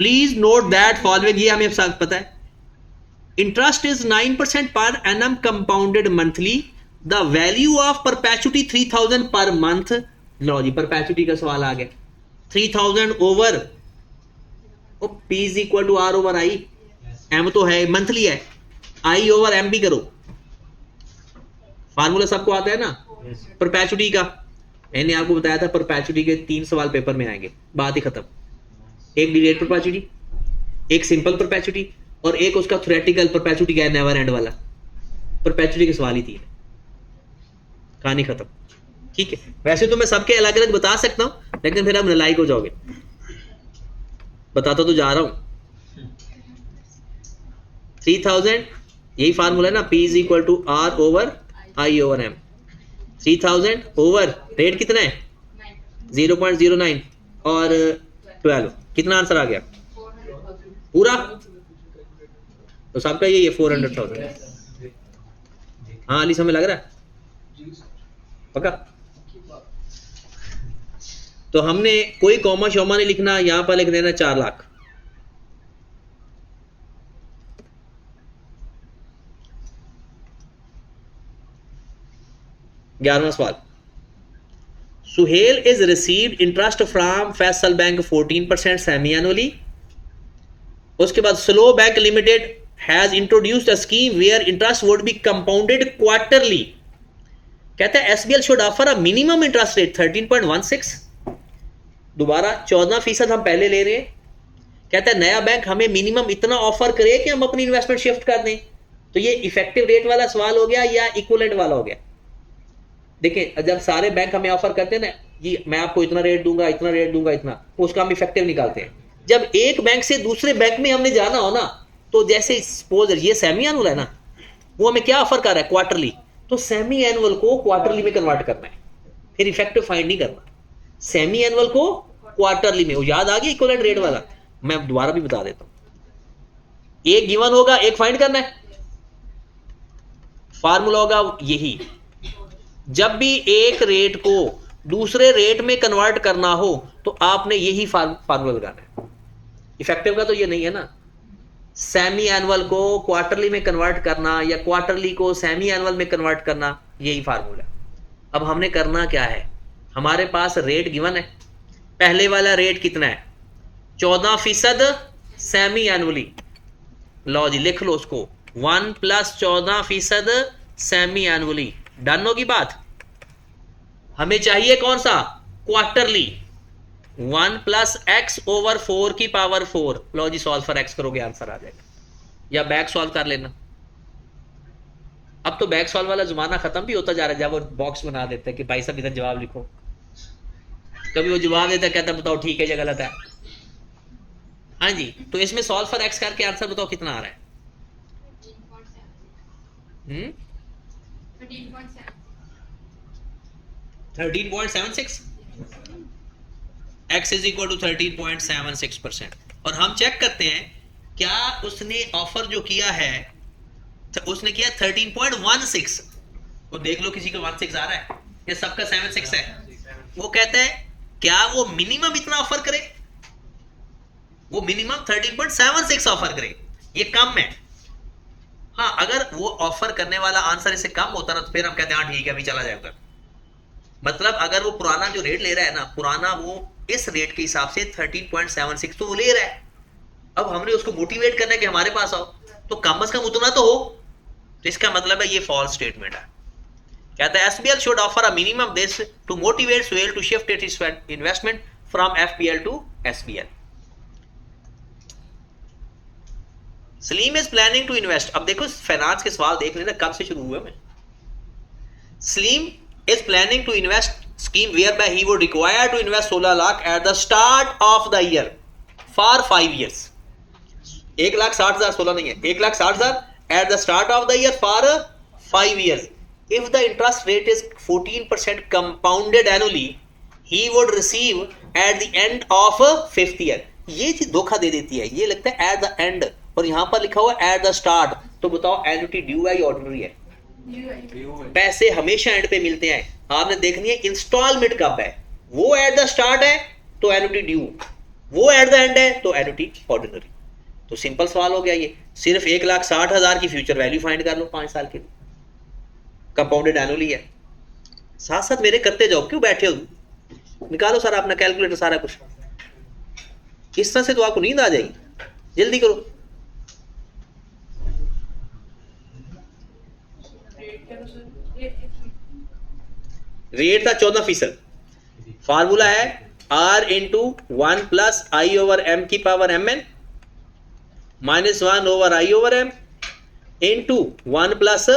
प्लीज नोट दैट फॉलोइंग, ये हमें सब पता है, interest is 9% per annum compounded monthly, the value of perpetuity 3000 per month. Low ji perpetuity का सवाल आ गया, 3000 ओवर P = R/I, M तो है मंथली है, I/M भी करो, फार्मूला सबको आता है ना परपेचुटी का। मैंने आपको बताया था परपेचुटी के 3 सवाल पेपर में आएंगे, बात ही खत्म। एक डिलेड परपेचुटी, एक सिंपल परपेचुटी, और एक उसका थ्योरेटिकल परपेचुटी का नेवर एंड वाला। परपेचुटी के सवाल ही 3 है, कहानी खत्म। ठीक है, वैसे तो मैं सबके अलग अलग बता सकता हूं, लेकिन फिर आप नालायक हो जाओगे, बताता तो जा रहा हूं। 3000, यही फार्मूला है ना, P is equal to R over I over M. 3000 over rate कितना है 0.09 और 12, कितना आंसर आ गया पूरा? तो सबका यही है 400,000। हाँ अली समय लग रहा है पक्का? तो हमने कोई कॉमा शोमा नहीं लिखना, यहां पर लिख देना 4 लाख। ग्यारहवां सवाल, Suhel is received interest from Faisal bank 14% semi annually. उसके बाद slow bank limited has introduced a scheme where interest would be compounded quarterly. कहता है SBL should offer a minimum interest rate 13.16। दोबारा 14% हम पहले ले रहे हैं। कहता है नया बैंक हमें मिनिमम इतना ऑफर करे कि हम अपनी इन्वेस्टमेंट शिफ्ट कर दें। तो ये इफेक्टिव रेट वाला सवाल हो गया या इक्विवेलेंट वाला हो गया? देखिए जब सारे बैंक हमें ऑफर करते हैं ना, ये मैं आपको इतना रेट दूंगा, इतना रेट दूंगा, इतना, उसका हम इफेक्टिव निकालते हैं। जब एक बैंक से दूसरे बैंक में हमने जाना हो ना, तो जैसे सपोज ये सेमी एनुअल है ना, वो हमें क्या ऑफर कर रहा है क्वार्टरली, तो सेमी एनुअल को क्वार्टरली में कन्वर्ट करना है, फिर इफेक्टिव फाइंड नहीं करना। सेमी एनुअल को क्वार्टरली में, वो याद आ गया इक्विवेलेंट रेट वाला? मैं दोबारा भी बता देता हूं। एक गिवन होगा, एक फाइंड करना है, फार्मूला होगा यही, जब भी एक रेट को दूसरे रेट में कन्वर्ट करना हो तो आपने यही फार्मूला लगाना है। इफेक्टिव का तो ये नहीं है ना, सेमी एनुअल को क्वार्टरली में कन्वर्ट करना या क्वार्टरली को सेमी एनुअल में कन्वर्ट करना, यही फार्मूला। अब हमने करना क्या है, हमारे पास रेट गिवन है, पहले वाला रेट कितना है 14% सेमी एनुअली, लो जी लिख लो उसको 1 + 14% सेमी एनुअली। डन होगी बात? हमें चाहिए कौन सा क्वार्टरली, 1 + x/4 लो जी सॉल्व फॉर x करोगे आंसर आ जाएगा, या बैक सॉल्व कर लेना। अब तो बैक सॉल्व वाला जमाना खत्म भी होता जा रहा है, जब वो बॉक्स बना देते हैं कि भाई साहब इधर जवाब लिखो, कभी वो जवाब देता है, कहता बताओ ठीक है या गलत है। हाँ जी, तो इसमें सॉल्व फॉर x करके आंसर बताओ कितना आ रहा है? 13.76। x is equal to 13.76%। और हम चेक करते हैं क्या उसने ऑफर जो किया है, तो उसने किया 13.16। वो देख लो किसी का 16 आ रहा है या सबका 76 है। वो कहता है क्या वो मिनिमम इतना ऑफर करे, वो मिनिमम 13.76 ऑफर करे, ये कम है। हाँ अगर वो ऑफर करने वाला आंसर इससे कम होता ना, तो फिर हम कहते हैं हाँ ठीक है अभी चला जाएगा। मतलब अगर वो पुराना जो रेट ले रहा है ना, पुराना वो इस रेट के हिसाब से 13.76 तो वो ले रहा है, अब हमने उसको मोटिवेट करना है कि हमारे पास आओ, तो कम से कम उतना तो हो। तो इसका मतलब है ये फॉल्स स्टेटमेंट है। कहता है SBL should offer a minimum this to motivate Suhel to shift its investment from FPL to SBL. Salim is planning to invest. अब देखो फाइनेंस के सवाल देख लेना कब से शुरू हुए में। Salim is planning to invest scheme whereby he would require to invest 16 lakh at the start of the year for 5 years। 1,60,000 16 नहीं है, 1,60,000 at the start of the year for 5 years। If the interest rate is 14% compounded annually, he would receive at the end of 5th year। ये चीज धोखा दे देती है, ये लगता है at the end, और यहां पर लिखा हुआ है at the start। तो बताओ एन्युटी ड्यू है या ऑर्डिनरी है? पैसे हमेशा एंड पे मिलते हैं, आपने देखनी है इंस्टॉलमेंट कब है। वो एट द स्टार्ट है तो एन्युटी ड्यू, वो एट द एंड है तो एन्युटी ऑर्डिनरी। तो सिंपल सवाल हो गया ये। सिर्फ 1,60,000 की फ्यूचर वैल्यू फाइंड कर लो 5 साल के लिए, कंपाउंडेड एनुअली है। साथ साथ मेरे करते जाओ, क्यों बैठे हो, निकालो सारा अपना कैलकुलेटर सारा कुछ, इस तरह से तो आपको नींद आ जाएगी। जल्दी करो। रेट था 14%। फार्मूला है R into 1 + I/m⁻mn -1 /I/m into 1 +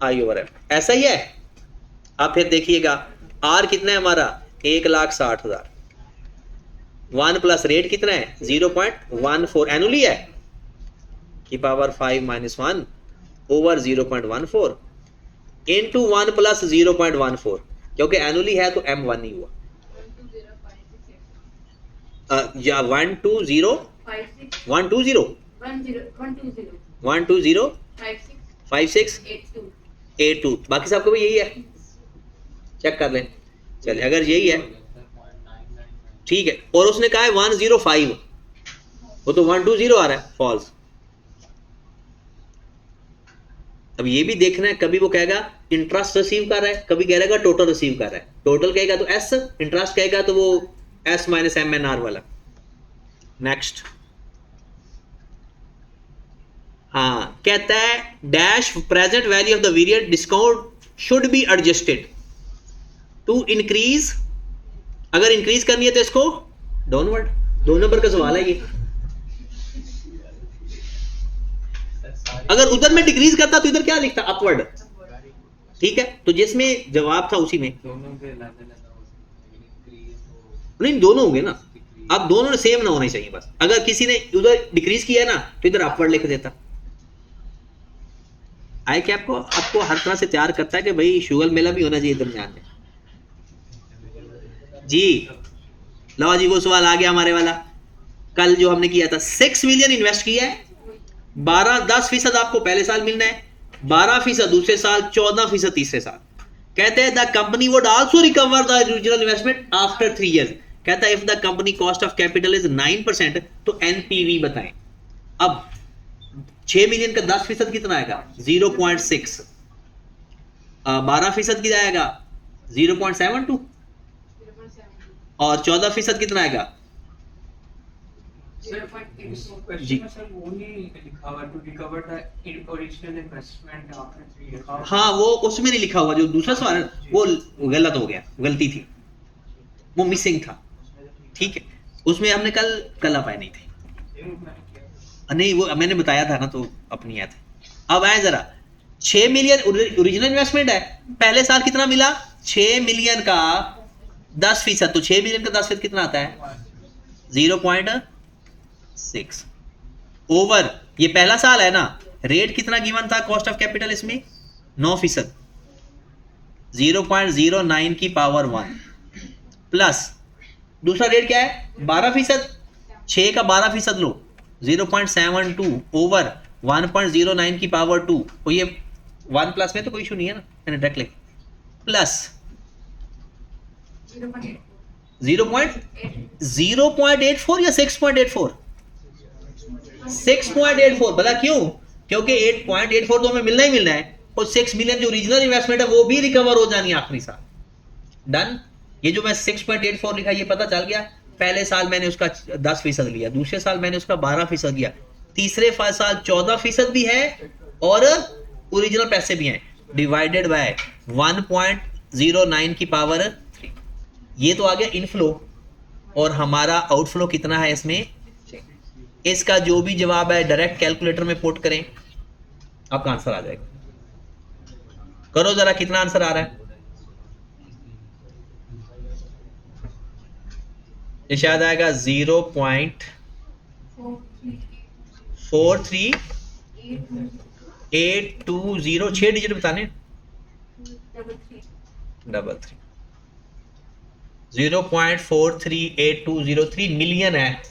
I/m। ऐसा ही है, अब फिर देखिएगा आर कितना है हमारा 1,60,000, 1 प्लस रेट कितना है 0.14 एनुअली है की power 5 minus 1 over 0.14 into 1 plus 0.14, क्योंकि एनुअली है तो M1 ही हुआ। या 120 5682, बाकी सबको भी यही है, चेक कर लें। चलिए अगर यही है ठीक है, और उसने कहा है 105, वो तो 120 आ रहा है, फॉल्स। अब ये भी देखना है, कभी वो कहेगा इंटरेस्ट रिसीव कर रहा है, कभी कहेगा टोटल रिसीव कर रहा है। टोटल कहेगा तो एस, इंटरेस्ट कहेगा तो वो एस माइनस MNR वाला। नेक्स्ट, हाँ कहता है dash present value of the variant discount should be adjusted to increase, अगर इंक्रीज करनी है तो इसको डाउनवर्ड, 2 नंबर का सवाल है ये। अगर उधर में डिक्रीज करता तो इधर क्या लिखता अपवर्ड, ठीक है। तो जिसमें जवाब था उसी में नहीं, दोनों होंगे ना, अब दोनों ने सेम ना होने चाहिए बस। अगर किसी ने उधर डिक्रीज किया है ना तो इधर अपवर्ड लिख देता। आई कैप को आपको हर तरह से तैयार करता है कि भाई शुगर मेला भी होना चाहिए दरमियान में जी। लो जी वो सवाल आ गया हमारे वाला, कल जो हमने किया था 6 मिलियन इन्वेस्ट किया है, 10% आपको पहले साल मिलना है, 12% दूसरे साल, 14% तीसरे साल। कहते हैं the company would also recover the original investment after 3 years। कहता है if the company cost of capital is 9% तो एनपीवी बताएं। अब 6 मिलियन का 10% कितना आएगा 0.6, 12% कितना आएगा 0.72 और 14% कितना आएगा जी। हाँ वो उसमें नहीं लिखा हुआ, जो दूसरा सवाल है वो गलत हो गया, गलती थी, वो मिसिंग था, ठीक है। उसमें हमने कल आप आए नहीं थे, नहीं वो मैंने बताया था ना, तो अपनी याद है। अब आए जरा 6 मिलियन ओरिजिनल इन्वेस्टमेंट है, पहले साल कितना मिला 6 मिलियन का 10%, तो 6 मिलियन का 10% कितना आता है 0.6 ओवर, ये पहला साल है ना, रेट कितना गिवन था कॉस्ट ऑफ कैपिटल इसमें 9%, 0.09 की पावर 1 प्लस दूसरा रेट क्या है 12%, 6 का 12% लो 0.72 ओवर 1.09 की पावर 2, तो ये 1 प्लस में तो कोई इशू नहीं है ना, मैंने डायरेक्ट लिख प्लस 0.84 या 6.84, 6.84 पता क्यों, क्योंकि 8.84 तो हमें मिलना ही मिलना है, और 6 मिलियन जो ओरिजिनल इन्वेस्टमेंट है वो भी रिकवर हो जानी है आखिरी साल। डन। ये जो मैं 6.84 लिखा ये पता चल गया, पहले साल मैंने उसका 10% लिया, दूसरे साल मैंने उसका 12% लिया, तीसरे साल 14% भी है और ओरिजिनल पैसे भी हैं, डिवाइडेड बाय 1.09 की पावर 3। ये तो आ गया इनफ्लो, और हमारा आउटफ्लो कितना है इसमें, इसका जो भी जवाब है डायरेक्ट कैलकुलेटर में पुट करें, आपका आंसर आ जाएगा। करो जरा कितना आंसर आ रहा है, ये शायद आएगा 0.43820, 6 डिजिट बताने 33, 0.438203 मिलियन है।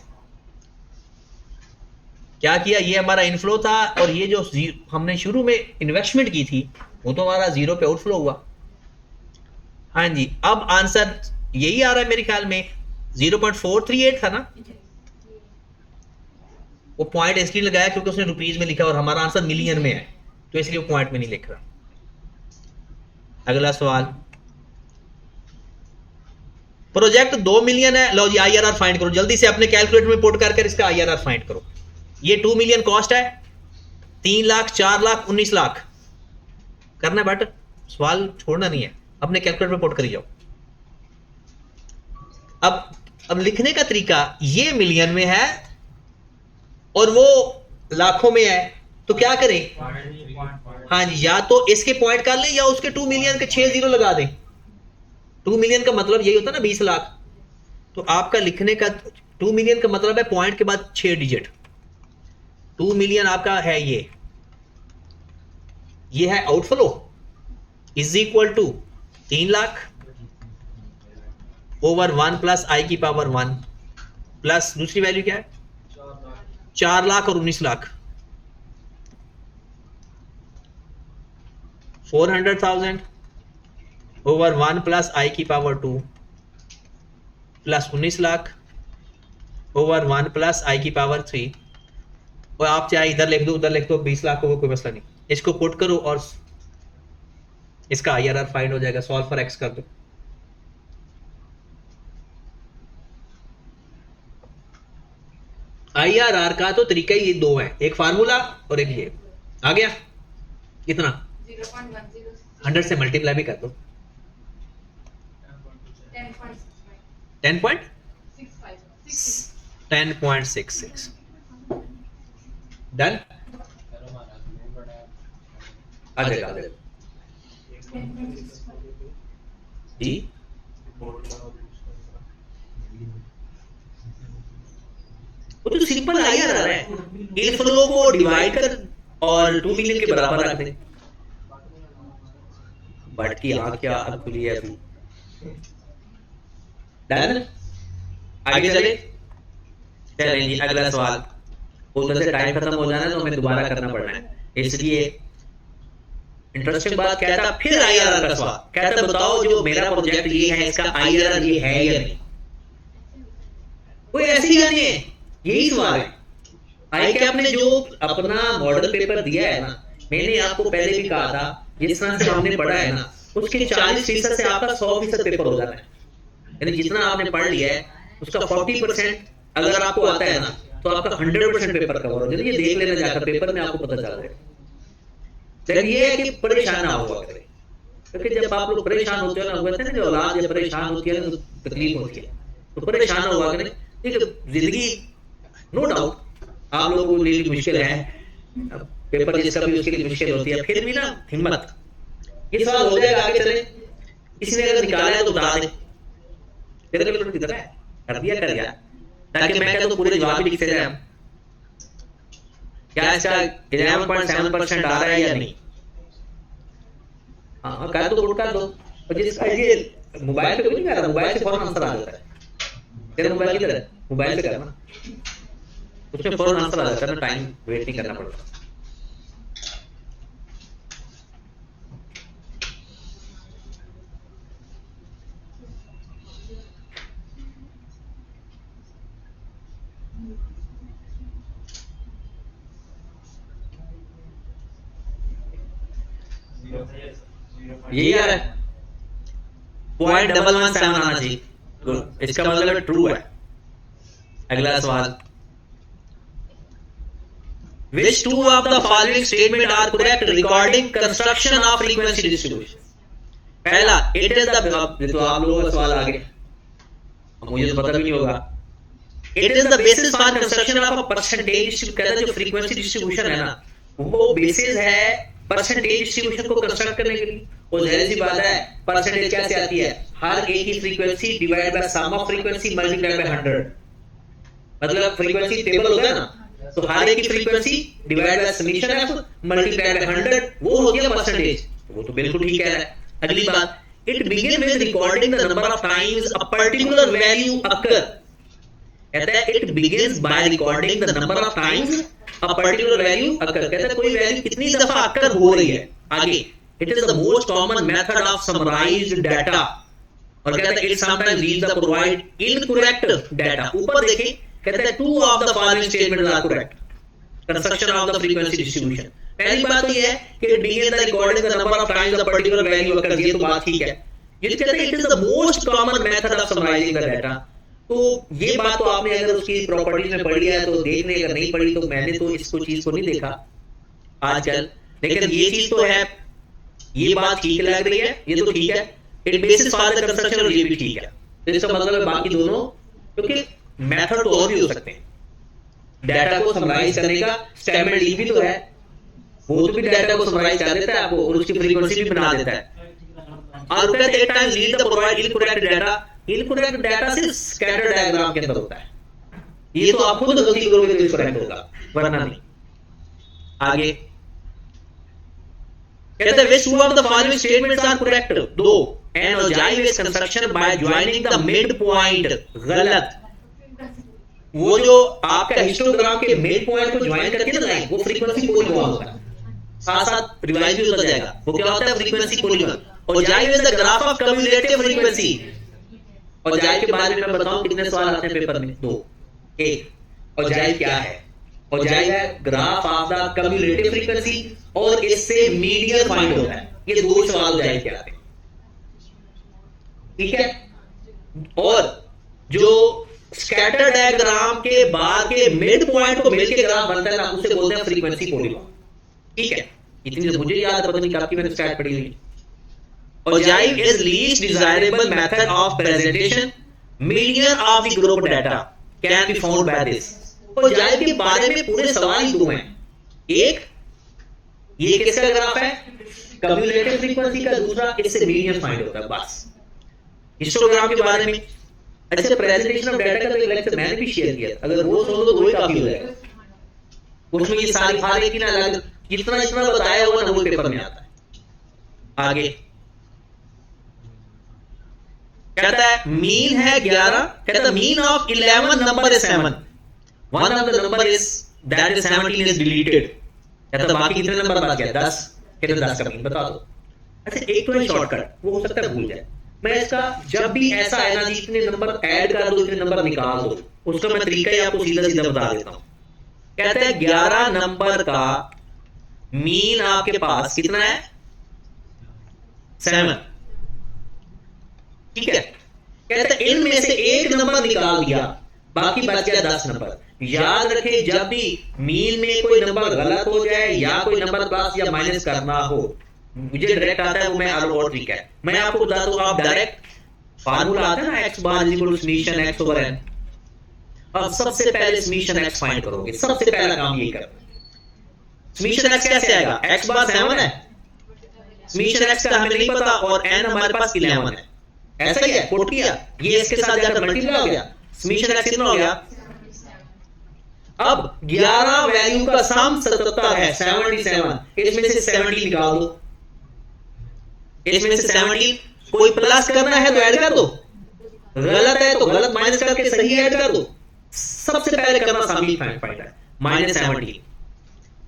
क्या किया, ये हमारा इनफ्लो था, और ये जो हमने शुरू में इन्वेस्टमेंट की थी वो तो हमारा 0 पे आउटफ्लो हुआ। हाँ जी, अब आंसर यही आ रहा है मेरे ख्याल में, 0.438 था ना, वो पॉइंट इसलिए लगाया क्योंकि उसने रुपीज में लिखा और हमारा आंसर मिलियन में है, तो इसलिए वो पॉइंट में नहीं लिख रहा। अगला सवाल, प्रोजेक्ट 2 मिलियन है, लो जी IRR फाइंड करो जल्दी से, अपने कैलकुलेटर में पुट करके इसका IRR फाइंड करो। ये 2 मिलियन कॉस्ट है, 3 लाख 4 लाख 19 लाख करना है, बट सवाल छोड़ना नहीं है, अपने कैलकुलेटर में पुट करी जाओ। अब लिखने का तरीका, ये मिलियन में है और वो लाखों में है, तो क्या करें हाँ जी, या तो इसके पॉइंट कर ले या उसके 2 मिलियन के 6 जीरो लगा दें। 2 मिलियन का मतलब यही होता है ना 20 लाख। तो आपका लिखने का 2 मिलियन का मतलब है पॉइंट के बाद 6 डिजिट। 2 मिलियन आपका है ये है outflow is equal to 3 lakh over 1 plus i की पावर 1 प्लस दूसरी वैल्यू क्या है 4 लाख और 19 लाख 400,000 ओवर 1 प्लस आई की power 2 plus 19 lakh over 1 plus i की पावर 3। और आप चाहे इधर लिख दो उधर लिख दो 20 लाख को कोई मसला नहीं। इसको पुट करो और इसका आईआरआर फाइंड हो जाएगा। सॉल्व फॉर एक्स कर दो। आईआरआर का तो तरीका ही ये दो है, एक फार्मूला और एक ये। आ गया कितना 100 से मल्टीप्लाई भी कर दो 10.66 डन। आ जाएगा जी। वो तो सिंपल आईआरआर है। इन फ्लो को डिवाइड कर और 2 मिलियन के बराबर रख दें। बट की आंख क्या आंख खुली है अभी। डन। आगे चले चलें जी। अगला सवाल उधर से टाइम खत्म हो जाना तो हमें दोबारा करना पड़ना है, इसलिए इंटरेस्टिंग बात क्या था। फिर आईआरआर का सवाल कहता है बताओ जो मेरा प्रोजेक्ट ये है इसका आईआरआर ये है या नहीं। कोई ऐसी बात नहीं है, यही सवाल है। आई कैप ने जो अपना मॉडल पेपर दिया है ना, मैंने आपको पहले भी कहा था जिस तरह से हमने पढ़ा है ना उसके 40% से आपका 100% पेपर हो जाता है। यानी जितना आपने पढ़ लिया है उसका 40% अगर आपको आता है ना तो आपका 100% पेपर कवर हो जाएगा। ये देख लेना जाकर पेपर में आपको पता चल जाएगा। लेकिन ये है कि परेशान ना हुआ करें, क्योंकि जब आप लोग परेशान होते हो ना, कहते हैं ना जो औलाद जब परेशान होती है ना तो तकलीफ होती है, तो परेशान ना हुआ करें। जिंदगी नो डाउट आप लोगों के लिए मुश्किल है, पेपर जिसका भी उसके लिए मुश्किल होती है, फिर भी ना हिम्मत, ये सवाल हो जाएगा। आगे चले, किसी ने अगर निकाला है तो बता दे तेरे पेपर कितना है, कर दिया, ताकि मैं कहता हूं पूरे जवाब ही लिखते जाए हम। क्या इसका 11.7% आ रहा है या नहीं। हाँ कर दो, कर दो। और जिसका ये मोबाइल पे कोई नहीं कर रहा, मोबाइल से फौरन आंसर आ जाता है। तेरा मोबाइल किधर है, मोबाइल से करना, उसमें फौरन आंसर आ जाता है, टाइम वेट नहीं करना पड़ता। यही आ रहा है 0.117 आना चाहिए। गुड, इसका मतलब ट्रू है। अगला सवाल, which two of the following statement are correct regarding construction of frequency distribution। पहला, it is the, तो आप लोगों का सवाल आ गया, मुझे तो पता भी नहीं होगा। It is the basis for construction of a percentage, कहता है जो frequency distribution है ना वो बेसिस है परसेंटेज डिस्ट्रीब्यूशन को कंस्ट्रक्ट करने के लिए। और जाहिर सी बात है परसेंटेज कैसे आती है, हर एक की frequency divide by sum of frequency multiply by 100। मतलब फ्रीक्वेंसी टेबल होता है ना, तो हर एक की frequency divide by summation of multiply by 100 वो होती है परसेंटेज। वो तो बिल्कुल ठीक है। अगली बात, it begin with recording the number of times a particular value occur. कहता है it begins by recording the number of times a particular value occur. कहता है कोई वैल्यू कितनी दफा अकर हो रही है। आगे, it is the most common method of summarized data. और कहता है it sometimes leaves the provide incorrect data. ऊपर देखें, कहता है two of the following statements are correct construction of the frequency distribution. पहली बात तो ये है कि it begins the recording the number of times a particular value occur. ये तो बात ठीक है। ये कहता है it is the most common method of summarising the data. तो ये बात तो आपने अगर उसकी प्रॉपर्टीज में पढ़ी है तो देखने, अगर नहीं पढ़ी तो मैंने तो इसको चीज को नहीं देखा आजकल, लेकिन ये चीज तो है, ये बात ठीक लग रही है, ये तो ठीक है। It basis for the construction, और ये भी ठीक है। तो इसका मतलब है बाकी दोनों, क्योंकि मेथड तो और भी हो सकते हैं डाटा को समराइज करने का। स्टैंडर्ड भी तो है, वो तो भी डाटा को समराइज कर देता है आपको और उसकी फ्रीक्वेंसी भी बना देता है। और कहते हैं time lead the provide incorrect data, incorrect data सिर्फ स्कैटर डायग्राम के अंदर होता है, ये तो आप खुद गलती करोगे तो करेक्ट होगा, वरना नहीं। आगे कहते हैं which two of the following statements are correct? दो, an ogive is construction by joining the midpoint, गलत। वो जो आपका हिस्टोग्राम के मिड पॉइंट को ज्वाइन करके ना लाइन, वो फ्रीक्वेंसी पॉलीगॉन होता है, साथ साथ रिवाइज भी होता जाएगा। वो क्या होता है? Frequency polygon. ogive is the graph of cumulative frequency। ogive के बारे में मैं बताऊं कितने सवाल आते हैं पेपर में? दो। एक, ogive क्या है? ogive है graph of the cumulative frequency और इससे मीडियन फाइंड होता है। ये दो ही सवाल ogive के आते हैं, ठीक है। और जो स्कैटर डायग्राम के बाद के मिड पॉइंट को मिलके ग्राफ बनता है ना, उसे बोलते हैं फ्रीक्वेंसी पॉलीगॉन, ठीक है। इतनी तो मुझे याद है, पता नहीं आपकी मैंने स्टैट पढ़ी हुई। ogive is least desirable method of presentation, median of the group data can be found by this। ogive के बारे में पूरे सवाल ही दो हैं। एक, ये किसका ग्राफ है? कम्युलेटिव फ्रीक्वेंसी का। दूसरा, इससे मीडियन फाइंड होता है, बस। हिस्टोग्राम के बारे में अच्छा, प्रेजेंटेशन ऑफ डाटा का तो लेक्चर मैंने भी शेयर किया, अगर वो सुनो तो वही काफी हो जाएगा। उसमें ये सारी फारे की ना अलग जितना जितना बताया हुआ ना वो पेपर में आता है। आगे कहता है मीन है 11, कहता है mean of 11 number is 7, one of the number is that is 17 is deleted. कहता है बाकी कितने नंबर बच गया? 10। कहते 10 का मीन बता दो। अच्छा, एक तो है शॉर्टकट, वो हो सकता है भूल जाए। मैं इसका जब भी ऐसा है ना जी, इतने नंबर ऐड कर दो, इतने नंबर निकाल दो, उसका मैं तरीका ही आपको सीधा सीधा बता देता हूं। कहते हैं 11 नंबर का मीन आपके पास कितना है? 7, ठीक है। कहते हैं इनमें से एक नंबर निकाल दिया, बाकी बच गया 10 नंबर। याद रखें, जब भी मीन में कोई नंबर गलत हो जाए या कोई नंबर प्लस या माइनस करना हो, मुझे डायरेक्ट आता है वो मैं और तरीका है। मैं आपको बता दूं, आप डायरेक्ट फार्मूला आता है ना, x bar equal to summation x over n। अब सबसे पहले समेशन x फाइंड करोगे, सबसे पहला काम यही करना। समेशन x कैसे आएगा? x बार 7 है, समेशन x का हमें नहीं पता और n हमारे पास 11 है, ऐसा ही है। पुट किया, ये इसके साथ जाकर मल्टीप्लाई हो गया, समेशन x कितना हो गया? अब 11 वैल्यू का सम 77 है, 77। इसमें से 70 निकाल दो, इसमें से 70 कोई प्लस करना है तो ऐड कर दो, गलत है तो गलत माइनस करके सही ऐड कर दो। सबसे पहले करना शामिल फाइंड है, -70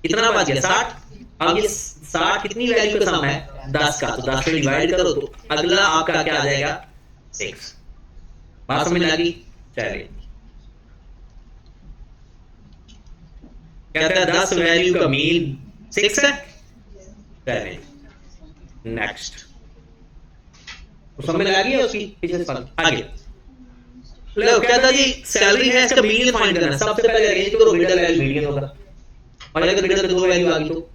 कितना बच गया? 60। अब ये 60 कितनी वैल्यू का सम है? 10 का, तो 10 से डिवाइड करो तो अगला आपका क्या आ जाएगा? 6। बात समझ लगी? चलिए, कहता है 10 वैल्यू का मीन 6 है। चलिए नेक्स्ट, समझ में आ गई है उसकी पीछे सवाल। आगे लो, कहता जी सैलरी है, इसका मीडियन फाइंड करना है। सबसे पहले अरेंज करो, मिडिल वैल्यू मीडियन होगा, और अगर मिडिल में दो वैल्यू आ गई तो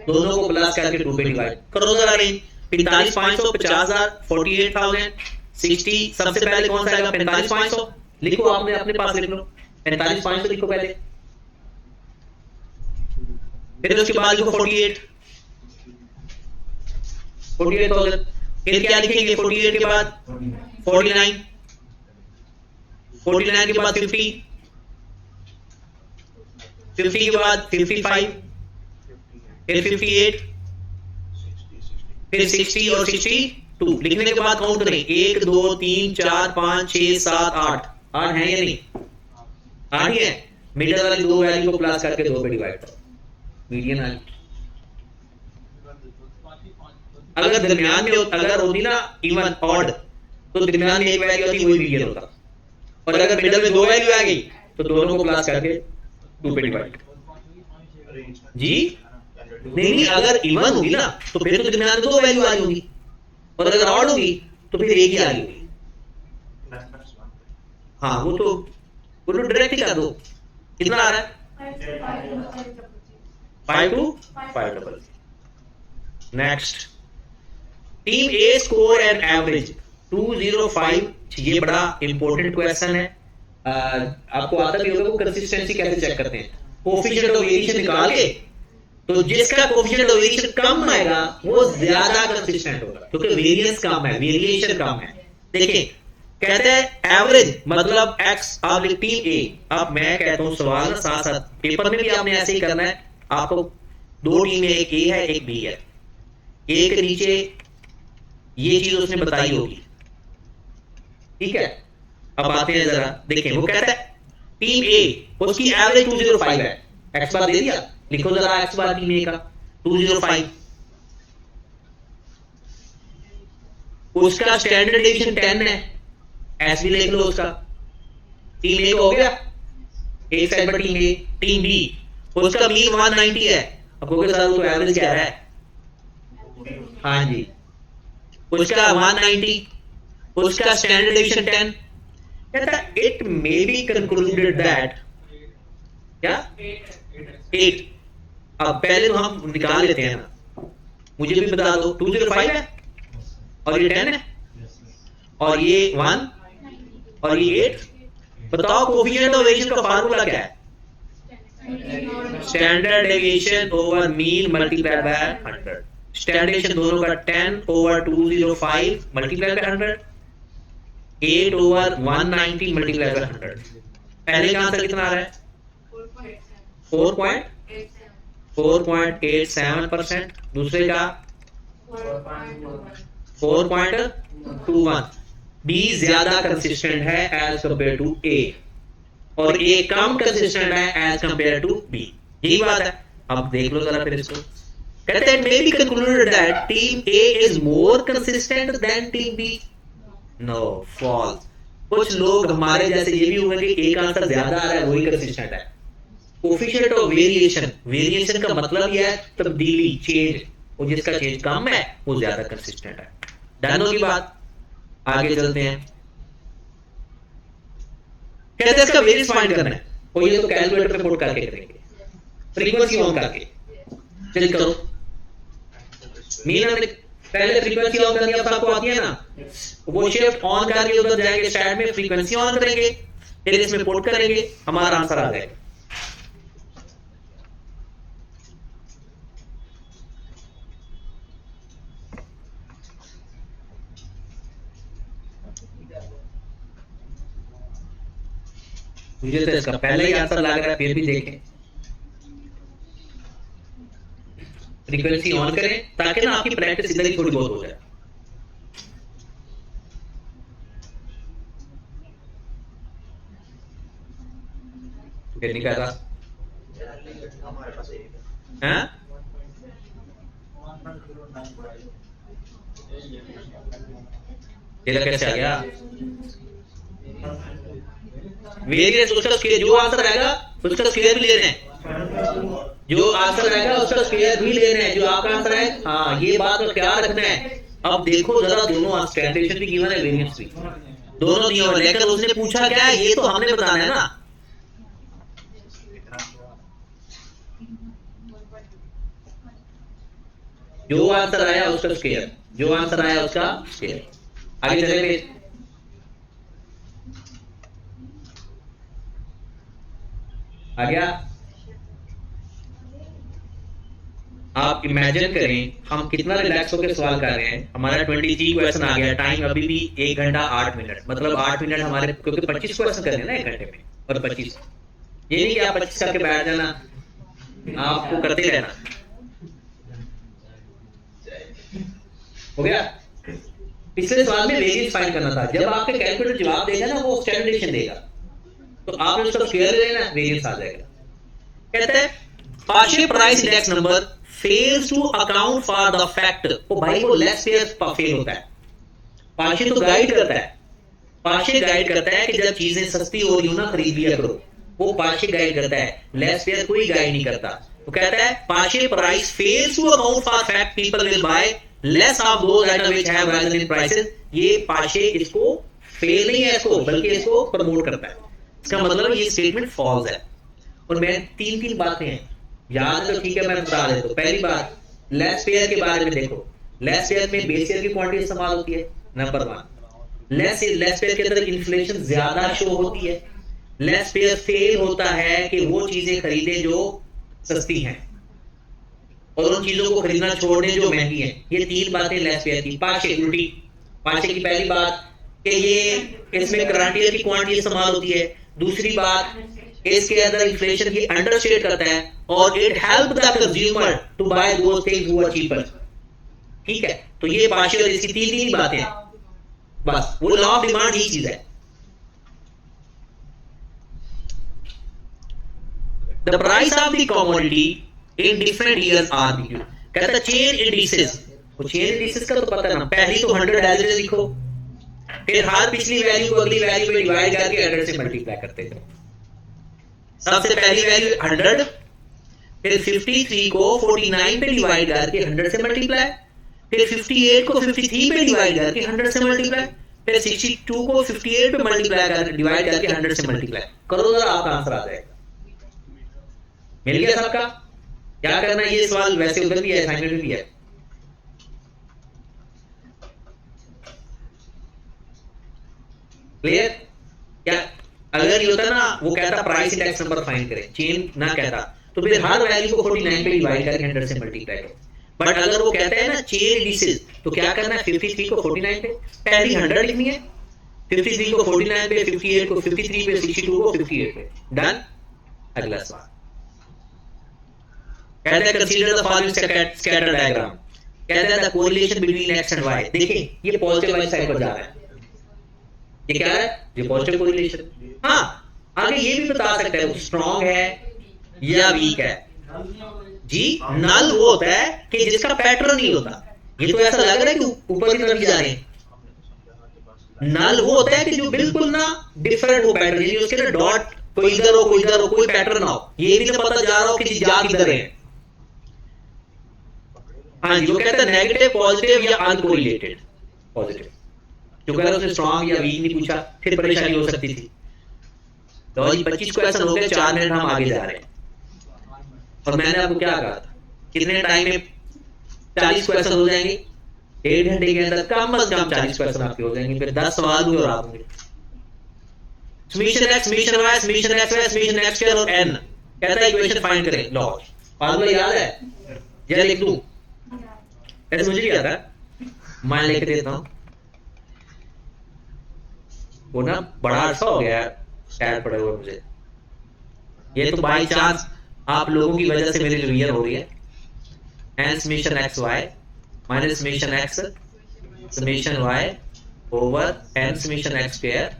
दोनों को प्लस करके 2 पे डिवाइड करो। जरा अरेंज 45,500, 50,000, 48,000, 60। सबसे पहले कौन सा आएगा? 45,500 लिखो, आपने अपने पास लिख लो, 45,500 लिखो पहले, फिर उसके बाद लिखो 48,000। फिर क्या लिखेंगे? 48 के बाद 49, 49 के बाद 50, 50 के बाद 55, फिर 58, फिर 60 और 62। लिखने के बाद काउंट करें, 1 2 3 4 5 6 7 8। 8 है या नहीं? 8 ही है। मिडिल वाली दो वैल्यू को प्लस करके 2 पे डिवाइड करो, मीडियन आ। अगर दरमियान में अगर होती ना इवन ऑड, तो दरमियान में एक वैल्यू होती, वही मीडियन होता। और अगर मिडिल में दो वैल्यू आ गई तो दोनों को प्लस करके 2 पे डिवाइड। जी नहीं, अगर इवन होगी ना तो फिर तो दरमियान में 2 वैल्यू आ रही होगी, और अगर ऑड होगी तो फिर एक ही आ रही होगी। हाँ, वो तो डायरेक्ट ही कर दो। कितना आ रहा है? 5 to 5. Next, team A score and average 205। ये बड़ा इंपॉर्टेंट क्वेश्चन है। आपको आता भी होगा वो कंसिस्टेंसी कैसे चेक करते हैं। कोफिशिएंट ऑफ वेरिएशन निकाल के तो जिसका कोफिशिएंट ऑफ वेरिएशन कम आएगा वो ज्यादा कंसिस्टेंट होगा, क्योंकि वेरिएंस कम है, वेरिएशन कम है। देखिए कहते हैं एवरेज मतलब एक्स, आप टीम ए, अब मैं कहता हूं सवाल ना साथ साथ पेपर में भी आपने ऐसे ही करना है। आपको दो टीम है, एक ए है एक बी है, ए के नीचे ये चीज उसने बताई होगी, ठीक है। अब आते हैं जरा देखें, वो कहता है टीम ए उसकी एवरेज 205 है, एक्स बार दे दिया, लिखो जरा एक्स बार टीम ए का 205, उसका स्टैंडर्ड डेविएशन 10 है, एस भी लिख लो उसका, टीम ए हो गया एक साइड पर टीम ए। टीम बी उसका मीन 190 है, अब कहोगे सर वो तो एवरेज क्या है, हाँ जी, उसका 190, उसका स्टैंडर्ड डेविएशन 10, कहता it may be concluded that क्या 8। अब पहले तो हम निकाल लेते हैं ना, मुझे भी बता दो 205 है और ये 10 है और ये 1 और ये 8, बताओ कोफिशिएंट ऑफ वेरिएशन का फार्मूला क्या है, standard deviation over mean multiplied by 100, standard deviation दोनों का 10 over 205 multiplied by 100, 8 over 190 multiplied by 100। पहले का आंसर कितना आ रहा है 4.87%, दूसरे का 4.21। बी ज्यादा कंसिस्टेंट है एज कंपेयर टू ए और ए कम कंसिस्टेंट है एज कंपेयर टू बी, यही बात है। अब देख लो जरा फिर इसको, कहते हैं may be concluded that team A is more consistent than team B. No, false. कुछ लोग हमारे जैसे ये भी होंगे कि एक आंसर ज्यादा आ रहा है वही कंसिस्टेंट है। कोफिशिएंट ऑफ वेरिएशन, वेरिएशन का मतलब यह है तब्दीली, चेंज, और जिसका चेंज कम है वो ज्यादा कंसिस्टेंट है। डन होगी बात, आगे चलते हैं। कहते हैं इसका वेरिएंस फाइंड करना है, और ये तो कैलकुलेटर पे पुट करके करेंगे, फ्रीक्वेंसी ऑन करके। चलिए करो, मीन हमने पहले फ्रीक्वेंसी ऑन करनी है, सबको आती है ना, वो शिफ्ट ऑन करके उधर जाएंगे, स्टार्ट में फ्रीक्वेंसी ऑन करेंगे, फिर इसमें पुट करेंगे, हमारा आंसर आ जाएगा। मुझे तो इसका पहले ही आंसर लग रहा है, फिर भी देखें। फ्रीक्वेंसी ऑन करें ताकि ना आपकी प्रैक्टिस इधर ही थोड़ी बहुत हो जाए। फिर नहीं कहता हाँ? ये कैसे आ गया? वेरिएंस उसका स्क्वायर, जो आंसर आएगा उसका स्क्वायर भी ले रहे हैं, जो आंसर आएगा उसका स्क्वायर भी ले रहे हैं, जो आपका आंसर है। हाँ, ये बात का ख्याल रखना है। अब देखो जरा, दोनों स्टैंडर्ड भी गिवन है, वेरिएंस भी दोनों दिए हुए, लेकिन उसने पूछा क्या है ये तो हमने बताना है ना। जो आंसर आया उसका स्क्वायर, जो आंसर आया उसका स्क्वायर। आगे चले, आ गया। आप इमेजिन करें हम कितना रिलैक्स होकर सवाल कर रहे हैं। हमारा 23 क्वेश्चन आ गया, टाइम अभी भी 1 घंटा 8 मिनट, मतलब 8 मिनट हमारे, क्योंकि 25 क्वेश्चन करने ना 1 घंटे में, और 25 ये नहीं कि आप 25 करके बैठ जाना, आपको करते रहना। हो गया। पिछले सवाल में वेरिएंस फाइंड करना था, जब आपके कैलकुलेटर जवाब देगा ना वो स्टैंडर्ड डेविएशन देगा, तो आपने उसका स्क्वायर लेना, वेरिएंस आ जाएगा। कहते हैं partial price index number fails to account for the fact. ओ भाई, वो लेस फेयर फेल होता है। पार्शियल तो गाइड करता है, पार्शियल गाइड करता है कि जब चीजें सस्ती हो रही हो ना खरीद लिया करो, वो पार्शियल गाइड करता है, लेस फेयर कोई गाइड नहीं करता। तो कहता है partial price fails to account for fact people will buy less of those items which have risen in prices. ये पार्शियल इसको फेल नहीं है इसको, बल्कि इसको प्रमोट करता है। इसका मतलब ये स्टेटमेंट फॉल्स है। और मैं तीन बातें हैं याद है तो ठीक है, मैं बता देता हूं। पहली बात, लेस फेयर के बारे में देखो, लेस फेयर में बेस फेयर की क्वांटिटी इस्तेमाल होती है, नंबर 1। लेस फेयर के अंदर इन्फ्लेशन ज्यादा शो होती है। लेस फेयर फेल होता है कि वो चीजें खरीदे जो सस्ती हैं। और उन चीजों को खरीदना छोड़ दें जो महंगी है। ये तीन बातें लेस फेयर की। पाशे उल्टी, पाशे की पहली बात कि ये इसमें करंट की क्वांटिटी इस्तेमाल होती है। दूसरी बात इसके अंदर इन्फ्लेशन की अंडरस्टेट करता है और it help the consumer to buy those things who are cheaper. ठीक है, तो ये पाशे और इसकी तीन ही बातें हैं, बस वो लॉ ऑफ डिमांड ही चीज है। The price of the commodity in different years are reviewed. कहता चेन इंडिसेस, तो चेन इंडिसेस का तो पता है ना, पहली तो 100 एवरेज लिखो, फिर हर पिछली वैल्यू को अगली वैल्यू में डिवाइड करके 100 से मल्टीप्लाई करते जाओ। सबसे पहली वैल्यू 100, फिर 53 को 49 पे डिवाइड करके 100 से मल्टीप्लाई, फिर 58 को 53 पे डिवाइड करके 100 से मल्टीप्लाई, फिर 62 को 58 पे मल्टीप्लाई करके डिवाइड करके 100 से मल्टीप्लाई करो, जरा आपका आंसर आ जाएगा। मिल गया सबका? क्या करना है, ये सवाल वैसे उधर भी है, असाइनमेंट में भी है। क्लियर? क्या अगर ये होता ना, वो कहता प्राइस इंडेक्स नंबर फाइंड करें, चेन ना कहता, तो फिर हर वैल्यू को 49 पे डिवाइड करके 100 से मल्टीप्लाई करो। बट अगर वो कहता है ना चेन इंडिसेस, तो क्या करना है, 53 को 49 पे पहली 100 लिखनी है, 53 को 49 पे, 58 को 53 पे, 62 को 58 पे, डन। अगला सवाल कहते हैं consider the following scatter diagram. कहते हैं the correlation between x and y. देखिए ये पॉजिटिव वाली साइड पर जा रहा है, ये क्या है, ये पॉजिटिव कोरिलेशन। हाँ, आगे ये भी बता सकता है वो स्ट्रॉन्ग है या वीक है। जी, नल वो होता है कि जिसका पैटर्न नहीं होता। ये तो ऐसा लग रहा है कि ऊपर की तरफ जा रहे हैं। नल वो होता है कि जो बिल्कुल ना डिफरेंट हो पैटर्न, यानी उसके ना डॉट कोई इधर हो कोई इधर हो, कोई पैटर्न ना हो, ये भी ना पता जा रहा हो कि जा किधर है। हाँ जी, वो कहता है नेगेटिव, पॉजिटिव या अनकोरिलेटेड। पॉजिटिव, क्योंकि अगर उसने स्ट्रॉन्ग या वीक नहीं पूछा फिर परेशानी हो सकती थी। तो जी 25 क्वेश्चन हो गए, 4 मिनट हम आगे जा रहे हैं। और मैंने आपको क्या कहा था, कितने टाइम में 40 क्वेश्चन हो जाएंगे, 1.5 घंटे के अंदर कम से कम 40 क्वेश्चन आपके हो जाएंगे। फिर 10 सवाल हुए और आप होंगे summation x, summation y, summation x y, summation x square और एन। कहता है इक्वेशन फाइंड करें। लॉ फार्मूला याद है, जरा लिख दूं, ऐसे मुझे भी आता है, मैं लिख देता हूं। वो ना बड़ा अच्छा हो गया शायद पड़े हुए मुझे, ये तो बाई चांस आप लोगों की वजह से मेरी रिवीजन हो रही है। N summation x y minus summation x summation y over n summation x square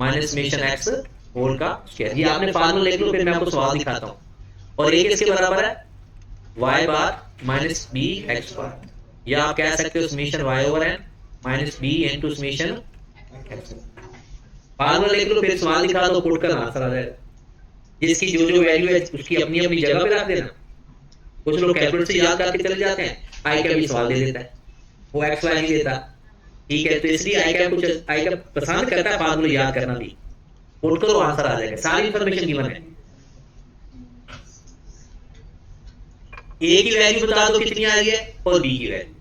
minus summation x whole का स्क्वायर। ये आपने फार्मूला लिख लो, फिर मैं आपको सवाल दिखाता हूं। और एक इसके बराबर है y bar minus b x bar, या आप कह सकते हो summation y over n minus b into summation x. Formula लिख लो, फिर सवाल दिखा दो, पुट करना आंसर आ जाएगा। जिसकी जो जो वैल्यू है उसकी अपनी अपनी जगह पे रख देना। कुछ लोग कैलकुलेटर से याद करके चले जाते हैं, आई कैप भी सवाल दे देता है, वो एक्स वाई नहीं देता। ठीक है, तो इसलिए आई कैप कुछ आई कैप पसंद करता है फार्मूला याद करना भी। पुट करो आंसर आ जाएगा, सारी इंफॉर्मेशन गिवन है। ए की वैल्यू बता दो कितनी आ रही है और बी की वैल्यू।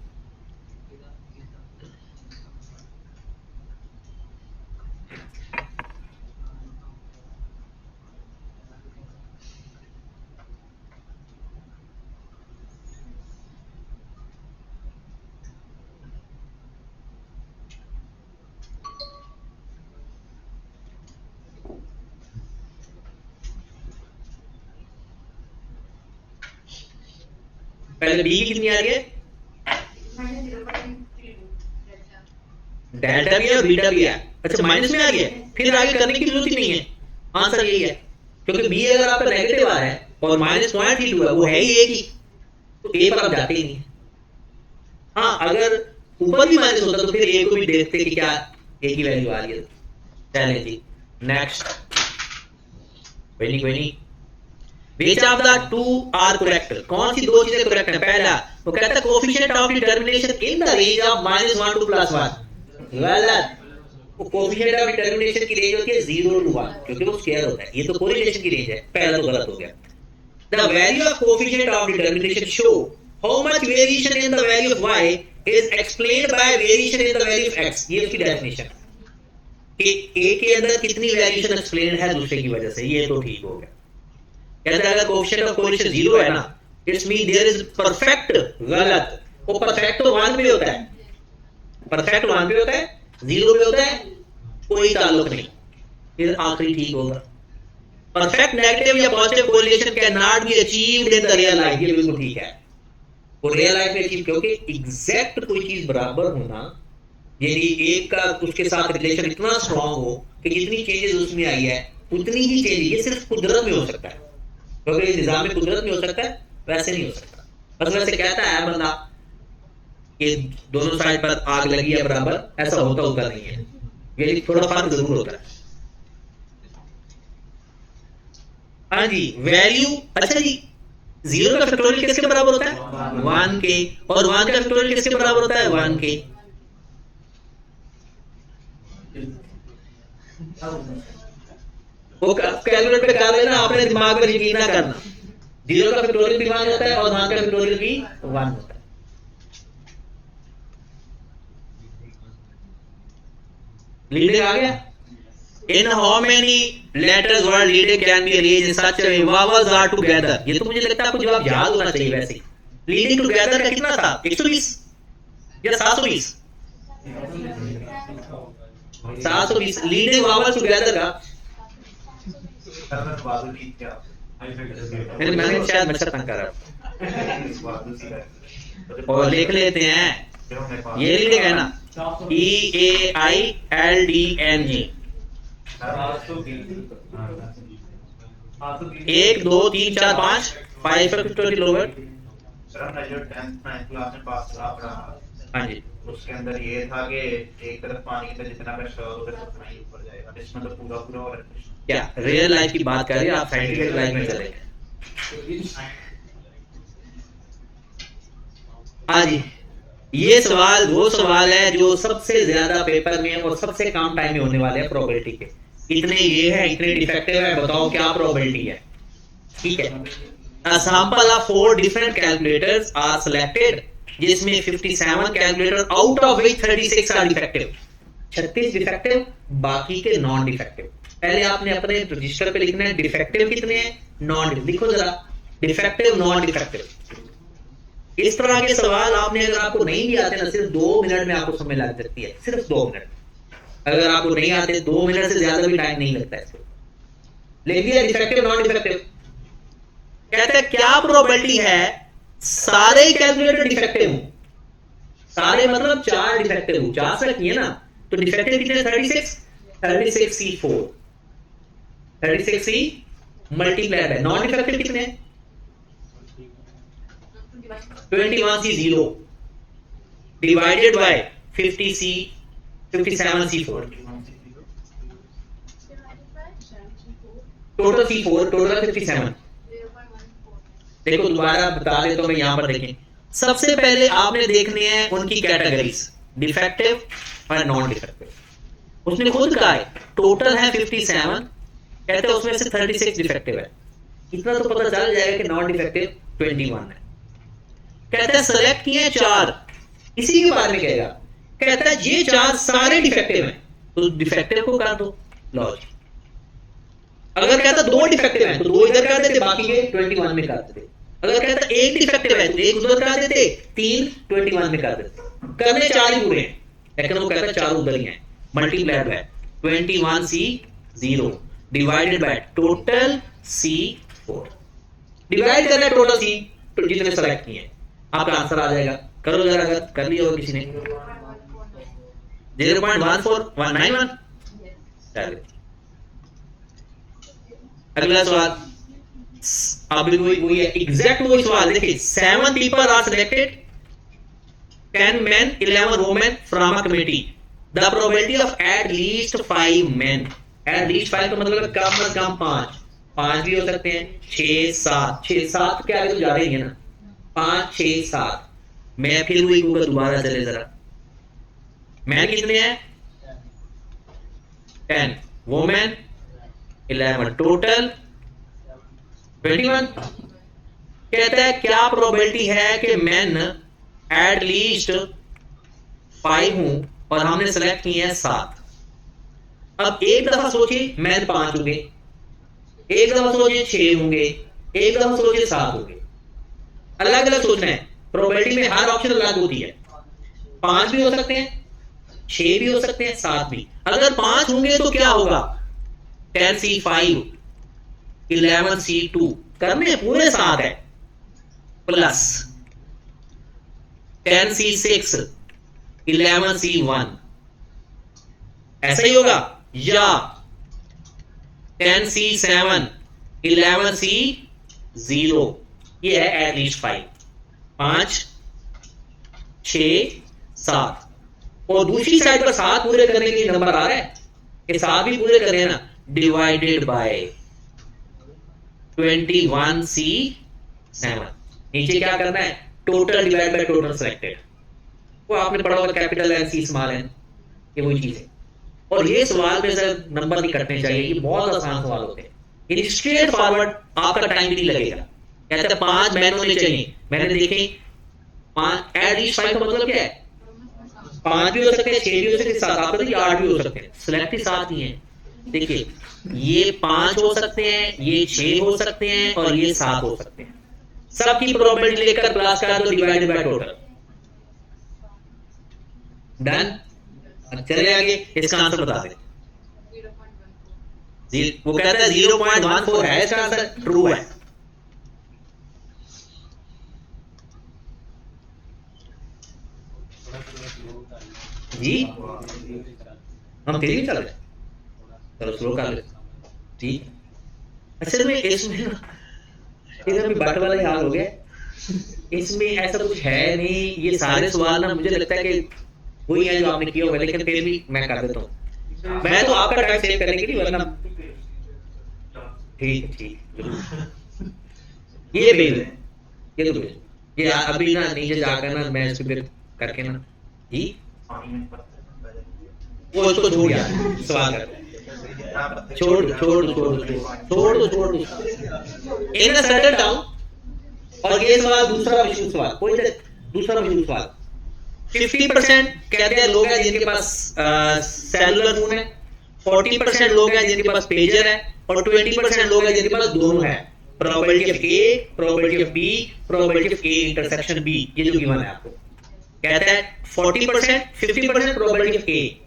पहले बी की कितनी आ रही है, डेल्टा भी है और बीटा भी है। अच्छा माइनस में आ रही है, फिर आगे करने की जरूरत ही नहीं है, आंसर यही है। क्योंकि बी अगर आपका नेगेटिव आ रहा है और माइनस पॉइंट ही हुआ, वो है ही एक ही, तो ए पर आप जाते ही नहीं। हाँ, अगर ऊपर भी माइनस होता तो फिर ए को भी देखते कि क्या ए की वैल्यू आ रही है। चलें जी नेक्स्ट, कोई नहीं। Which of the two are correct? कौन सी दो चीजें करेक्ट है? पहला वो कहता है coefficient of determination in the range of -1 to +1। गलत, वो कोएफिशिएंट ऑफ डिटरमिनेशन की रेंज होती है 0 to 1, क्योंकि वो स्क्वायर होता है। ये तो कोरिलेशन की रेंज है, पहला तो गलत हो गया। The value of coefficient of determination show how much variation in the value of y is explained by variation in the value of x। ये उसकी डेफिनेशन कि a के अंदर कितनी वेरिएशन एक्सप्लेन है दूसरे की वजह से, ये तो ठीक हो गया। कहता है अगर कोएफिशिएंट ऑफ कोरिलेशन 0 है ना, it's mean there is perfect गलत। वो परफेक्ट तो 1 पे होता है, परफेक्ट 1 पे होता है, 0 पे होता है, कोई ताल्लुक नहीं, फिर आखिरी ठीक होगा। परफेक्ट नेगेटिव या positive correlation can not be achieved in the real life, ये बिल्कुल ठीक है। वो रियल लाइफ में अचीव, क्योंकि एग्जैक्ट कोई चीज बराबर होना, यानी एक का उसके साथ रिलेशन इतना स्ट्रांग हो कि जितनी चेंजेस उसमें आई है उतनी ही चेंज, ये सिर्फ कुदरत में हो सकता है, क्योंकि निजाम में कुदरत में हो सकता है, वैसे नहीं हो सकता। बस वैसे कहता है बंदा कि दोनों साइड पर आग लगी है बराबर, ऐसा होता नहीं है, ये थोड़ा फर्क जरूर होता है। हाँ जी, वैल्यू, अच्छा जी, 0 का फैक्टोरियल किसके बराबर होता है? 1 के, और 1 का फैक्टोरियल किसके बराबर होता है? 1 के। वो कैलकुलेट पे कर लेना, अपने दिमाग में यकीन ना करना। 0 का फैक्टोरियल भी 1 होता है और 1 का फैक्टोरियल भी 1 होता है। लीडिंग आ गया? In how many letters word leading can be arranged in such a way vowels are together? ये तो मुझे लगता है आपको जवाब याद होना चाहिए। वैसे लीडिंग टुगेदर का कितना था? 120 या 720? 720। लीडिंग वावल्स टुगेदर का मैंने शायद मच्छर तंग कर रहा और लिख लेते हैं, ये लीडिंग है ना, EAILDNG, 1 2 3 4 5 5 फैक्टोरियल ओवर। हाँ जी, उसके अंदर ये था कि एक तरफ पानी का जितना प्रेशर होगा उतना ही ऊपर जाएगा, इसमें तो पूरा पूरा और क्या रियल लाइफ की बात कर रहे हैं आप? साइंटिफिक लाइफ में चले गए। हाँ जी, ये सवाल वो सवाल है जो सबसे ज्यादा पेपर में और सबसे कम टाइम में होने वाले हैं प्रोबेबिलिटी के। इतने ये है, इतने डिफेक्टिव है, बताओ क्या प्रोबेबिलिटी है? ठीक है, a sample of 4 different calculators are selected, जिसमें 57 calculator out of which 36 are defective, 36 defective, बाकी के नॉन डिफेक्टिव। पहले आपने अपने रजिस्टर पे लिखना है डिफेक्टिव कितने हैं, नॉन, लिखो जरा डिफेक्टिव नॉन डिफेक्टिव। इस तरह के सवाल आपने, अगर आपको नहीं भी आते ना, सिर्फ 2 मिनट में आपको समझ लग सकती है, सिर्फ 2 मिनट। अगर आपको नहीं आते 2 मिनट से ज्यादा भी टाइम नहीं लगता है। लिख दिया डिफेक्टिव नॉन डिफेक्टिव। कहते हैं क्या प्रोबेबिलिटी है सारे कैलकुलेटर डिफेक्टिव हो? सारे मतलब 4 डिफेक्टिव हो, 4 से रखिए ना, तो डिफेक्टिव कितने? 36C4, 36C मल्टीप्लाइड है। नॉन डिफेक्टिव कितने? 21C0 divided by 57C4, total C4, total 57। देखो दोबारा बता देता हूं मैं, यहां पर देखें। सबसे पहले आपने देखने हैं उनकी कैटेगरीज, डिफेक्टिव और नॉन डिफेक्टिव। उसने खुद कहा है टोटल है 57, कहते हैं उसमें से 36 डिफेक्टिव है। इतना तो पता चल जाएगा कि नॉन डिफेक्टिव 21 है। कहता है सेलेक्ट किए हैं 4, इसी के बारे में कहेगा। कहता है ये 4 सारे डिफेक्टिव हैं, तो डिफेक्टिव को कर दो, लो जी। अगर कहता 2 डिफेक्टिव हैं तो 2 इधर कर देते, बाकी के 21 में कर देते। अगर कहता 1 डिफेक्टिव है तो 1 उधर कर देते, 3 21 में कर देते। करने 4 ही पूरे हैं, लेकिन वो कहता 4 उधर ही हैं। Multiplied by 21C0 divided by total C4। Divide करना टोटल C तो जितने सेलेक्ट किए हैं, आपका आंसर आ जाएगा। करो जरा, अगर कर लिया हो किसी ने। 0.14191। चलिए अगला सवाल, अभी वही है, एग्जैक्ट वही सवाल। देखिए 7 people are selected, 10 men 11 women from a committee, the probability of at least 5 men, at least 5 का मतलब कम से कम 5 भी हो सकते हैं, 6 7 के आगे तो जा रही है ना, 5 6 7। मैं फिर वही कहूंगा, दोबारा चले जरा। मैन कितने हैं? 10, वोमेन 11, टोटल 21। कहता है क्या प्रोबेबिलिटी है कि मैन एट लीस्ट 5 हूं और हमने सेलेक्ट किए हैं 7। अब एक दफा सोचिए मैन 5 होंगे, एक दफा सोचिए 6 होंगे, एक दफा सोचिए 7 होंगे। अलग अलग सोचना है। प्रोबेबिलिटी में हर ऑप्शन अलग होती है। 5 भी हो सकते हैं, 6 भी हो सकते हैं, 7 भी। अगर 5 होंगे तो क्या होगा? 10C5 11C2 करने पूरे 7 है, प्लस 10C6 11C1, ऐसा ही होगा। या 10C7 11C0, ये है एटलीस्ट 5, 5 6 7। और दूसरी साइड पर 7 पूरे करने के लिए नंबर आ रहा है कि 7 भी पूरे करें ना, डिवाइडेड बाय 21C7। नीचे क्या करना है? Total divide by total selected. वो आपने पढ़ा होगा, capital N C small n, ये वही चीज है। और ये सवाल पे सर नंबर नहीं कटने चाहिए, ये बहुत आसान सवाल होते हैं। ये स्ट्रेट फॉरवर्ड, आपका टाइम भी नहीं लगेगा। कहते हैं 5 मैन होने चाहिए, मैंने देखे 5 एटलीस्ट 5 का मतलब क्या है? 5 भी हो सकते हैं, 6 भी हो सकते हैं, 7 आपको 8 भी हो सकते हैं। सिलेक्ट ही 7 ही है। देखिए ये 5 हो सकते हैं, ये 6 हो सकते हैं और ये 7 हो सकते हैं। सबकी प्रोबेबिलिटी लेकर प्लस कर दो, डिवाइडेड बाय टोटल। डन। चले आगे, इसका आंसर बता दे। वो कहता है 0.14 है इसका आंसर, ट्रू है। जी हम तेजी चल रहे, चलो स्लो कर ले। ठीक, असल में इसमें इधर भी बट वाला ही हाल हो गया। इसमें ऐसा कुछ है नहीं, ये सारे सवाल ना मुझे लगता है कि वही है जो आपने किया होगा, लेकिन फिर भी मैं कर देता हूँ। मैं तो आपका टाइम सेव करने के लिए, वरना ठीक ठीक। ये भेज, ये तो भेज, ये अभी ना नीचे जाकर ना मैं इसको फिर करके ना जी वो उसको छोड़ यार, सवाल कर छोड़ छोड़ छोड़ छोड़ छोड़ इन सेटल डाउन। और ये सवाल दूसरा विशुद्ध सवाल, कोई दूसरा विशुद्ध सवाल। 50% कहते हैं लोग हैं जिनके पास सेलुलर फोन है, 40% लोग हैं जिनके पास पेजर है, और 20% लोग हैं जिनके पास दोनों है। Probability of A, probability of B, probability of A intersection B, ये जो गिवन है आपको। कहता है 40%, 50% probability of A,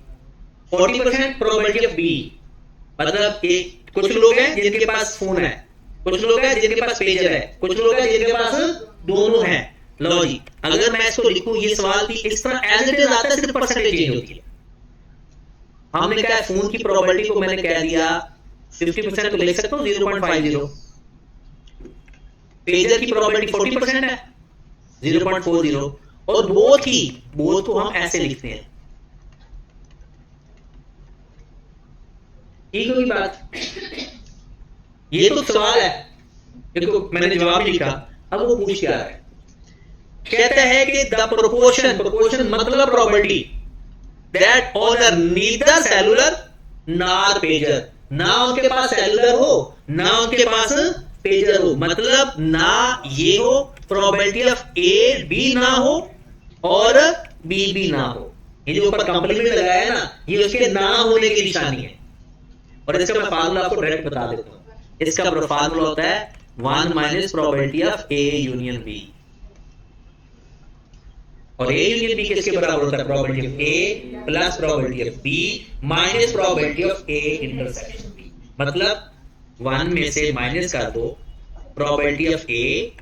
40% probability of B. मतलब कुछ लोग हैं जिनके पास फोन है, कुछ लोग हैं जिनके पास पेजर है, कुछ लोग हैं जिनके पास दोनों है। लो जी, अगर मैं इसको लिखूं, ये सवाल भी इस तरह एज इट इज आता है, सिर्फ परसेंटेज चेंज होती है। हमने कहा फोन की प्रोबेबिलिटी को मैंने कह दिया 50%, तो लिख सकता हूं 0.50। पेजर की प्रोबेबिलिटी 40% है, 0.40। और बोथ को हम ऐसे लिखते हैं। ठीक होगी बात? ये तो सवाल है, देखो मैंने जवाब लिखा। अब वो पूछ क्या है? कहता है कि द प्रोपोर्शन मतलब probability that owner neither cellular nor pager, ना उनके पास सेलुलर हो ना उनके पास पेजर हो, मतलब ना ये हो, प्रोबेबिलिटी ऑफ ए बी ना हो और बी भी ना हो। ये जो ऊपर कंप्लीमेंट लगाया है ना, ये उसके ना होने की निशानी है। और इसका मैं फार्मूला आपको डायरेक्ट बता देता हूं। इसका फार्मूला होता है 1 minus probability of A union B. और ए यूनियन बी किसके बराबर होता है? Probability of A plus probability of B minus probability of A intersection B. मतलब 1 में से माइनस कर दो probability of A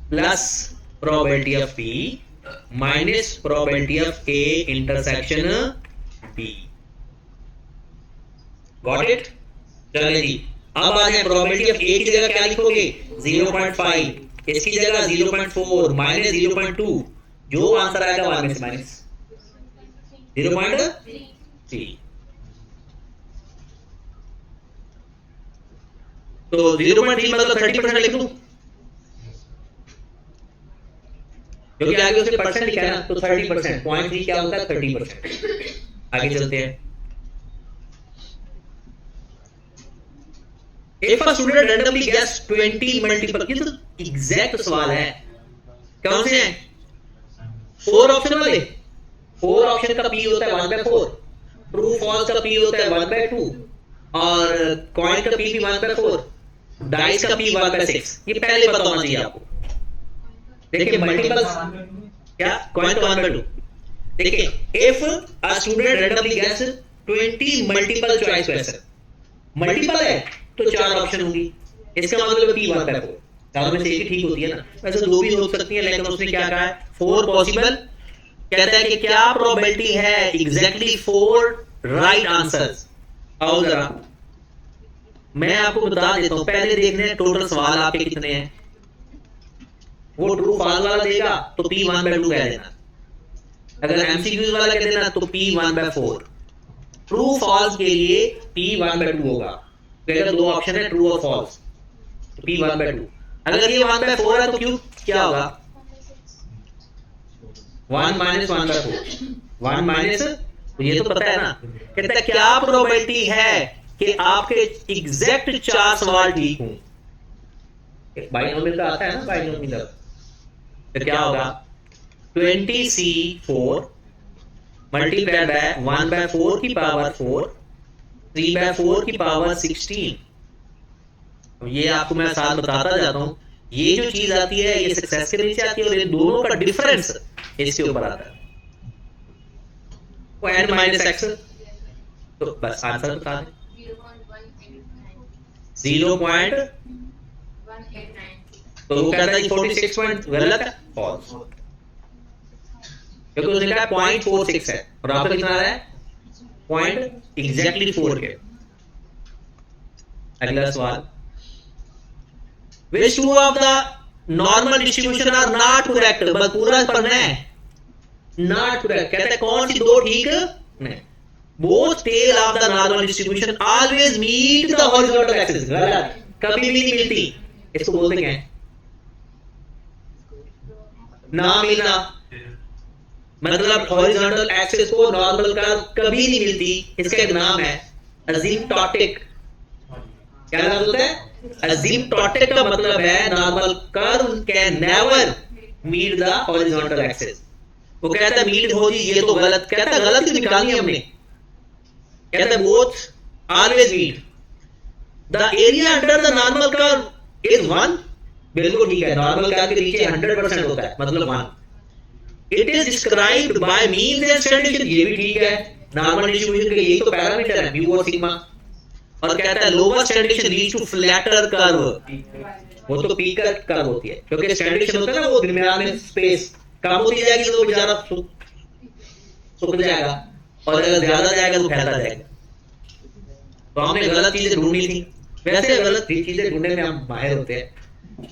plus probability of B minus probability of A intersection B. Got it? चलिए जी, अब आ जाए प्रोबेबिलिटी ऑफ ए की जगह क्या लिखोगे? 0.5, इसकी जगह 0.4 माइनस 0.2, जो आंसर आएगा 1 में से माइनस 0.3। तो 0.3 मतलब 30% लिख दूं, क्योंकि आगे उसने परसेंट लिखा है ना, तो 30%। 0.3 क्या होता है? 30%। आगे चलते हैं। If a student randomly guess 20 multiple, ये तो एग्जैक्ट सवाल है। कौन से हैं? 4 ऑप्शन वाले। 4 ऑप्शन का P होता है 1/4, ट्रू फॉल्स का P होता है 1/2, और कॉइन का P भी 1/4, डाइस का P 1/6। ये पहले पता होना चाहिए आपको। देखिए मल्टीपल्स क्या कॉइन का 1/2। देखिए if a student randomly guess 20 multiple choice question, multiple है तो 4 ऑप्शन होंगी, इसका मतलब P 1/4, चारों में से एक ही ठीक होती है ना। वैसे 2 भी हो सकती है, लेकिन उसने क्या कहा है 4 पॉसिबल। कहता है कि क्या प्रोबेबिलिटी है एग्जैक्टली 4 राइट आंसर्स। आओ जरा मैं आपको बता देता हूं, पहले देखने टोटल सवाल आपके कितने हैं। वो ट्रू फॉल्स वाला देगा तो P 1/2 कह देना, अगर एमसीक्यूज वाला कह देना तो P 1/4। ट्रू फॉल्स के लिए P 1/2 होगा, तो अगर 2 ऑप्शन है ट्रू और फॉल्स तो P 1/2। अगर ये 1/4 है तो क्यों क्या होगा 1 - 1/4, 1 माइनस, तो ये तो पता है ना। कहता है क्या प्रोबेबिलिटी है कि आपके एग्जैक्ट 4 सवाल ठीक हों। बाइनोमियल का आता है ना बाइनोमियल, तो क्या होगा 20C4 मल्टीप्लाइड बाय 1/4 की पावर 4 3/4 की पावर 16। ये आपको मैं साथ बताता जाता हूं, ये जो चीज आती है ये सक्सेस के नीचे आती है, और ये दोनों का डिफरेंस इसके ऊपर आता है, वो n - x। तो बस आंसर बता दें 0.189। तो वो कहता है 46 पॉइंट गलत है, फॉल्स, क्योंकि उसने कहा 0.46 है और आपका कितना आ रहा है पॉइंट एग्जैक्टली 4 के। अगला सवाल, which two of the normal distribution are not correct। बस पूरा पढ़ना है, not correct कहता है कौन सी 2 ठीक नहीं। both tail of the normal distribution always meet the horizontal axis, गलत, कभी भी नहीं मिलती। इसको बोलते क्या है, ना मिलना, मतलब हॉरिजॉन्टल एक्सिस को नॉर्मल कर्व कभी नहीं मिलती, इसका एक नाम है अजीम्पटोटिक। क्या नाम होता है अजीम्पटोटिक, का मतलब है normal curve can never meet the horizontal axis. वो कहता है मीट हो जी, ये तो गलत, कहता है गलत ही निकाली हमने, कहता है both always meet the area under the normal curve is 1। बिल्कुल ठीक है, नॉर्मल कर्व के नीचे 100% होता है, मतलब 1। It is described bye mean and standard distribution, ये भी ठीक है, नॉर्मल डिस्ट्रीब्यूशन के यही तो पैरामीटर है म्यू और सिग्मा। और कहता है lower standard distribution reach to flatter curve, वो तो पीकर कर्व होती है, क्योंकि स्टैंडर्ड डिस्ट्रीब्यूशन होता है ना, वो दरमियान में स्पेस कम होती जाएगी तो बेचारा सूख जाएगा, और अगर ज्यादा जाएगा तो फैलता जाएगा। तो हमने गलत चीजें ढूंढनी थी, वैसे गलत चीजें ढूंढने में हम माहिर होते हैं,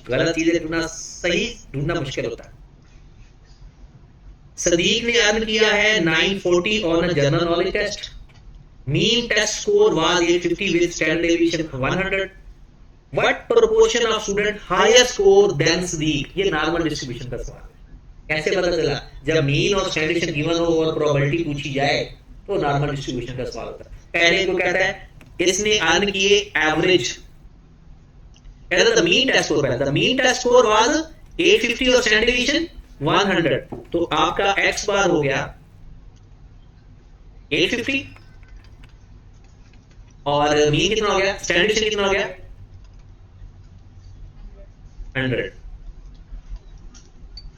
गलत चीजें ढूंढना सही ढूंढना मुश्किल होता है। सदीक ने अर्न किया है 940 on general knowledge test, mean test score was 850 with standard deviation 100। What proportion of student higher score than Sadiq, ये नॉर्मल डिस्ट्रीब्यूशन का सवाल है। कैसे पता चला, जब मीन और स्टैंडर्ड डिस्ट्रीब्यूशन गिवन हो और प्रोबेबिलिटी पूछी जाए तो नॉर्मल डिस्ट्रीब्यूशन का सवाल होता है। पहले को कहता है इसने अर्न किए एवरेज, कहता है the mean test score, the mean test score was 850 और स्टैंडर्ड डेविएशन 100। तो आपका x बार हो गया 850 और मीन कितना हो गया, स्टैंडर्ड डेविएशन कितना हो गया 100।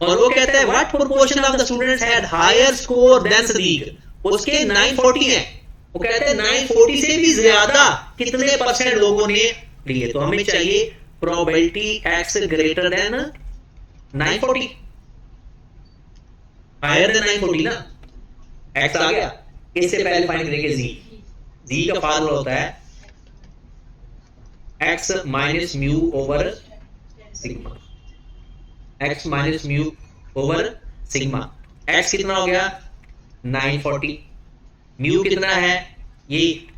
और वो कहता है what proportion of the students had higher score than Sadiq, उसके 940 है। वो कहते हैं 940 से भी ज्यादा कितने परसेंट लोगों ने लिए, तो हमें चाहिए probability x greater than 940, higher than 940 ना, x आ गया। इससे पहले फाइंड करेंगे z का फार्मूला होता है x minus mu over sigma, x minus mu over sigma. x कितना हो गया 940, म्यू कितना है ये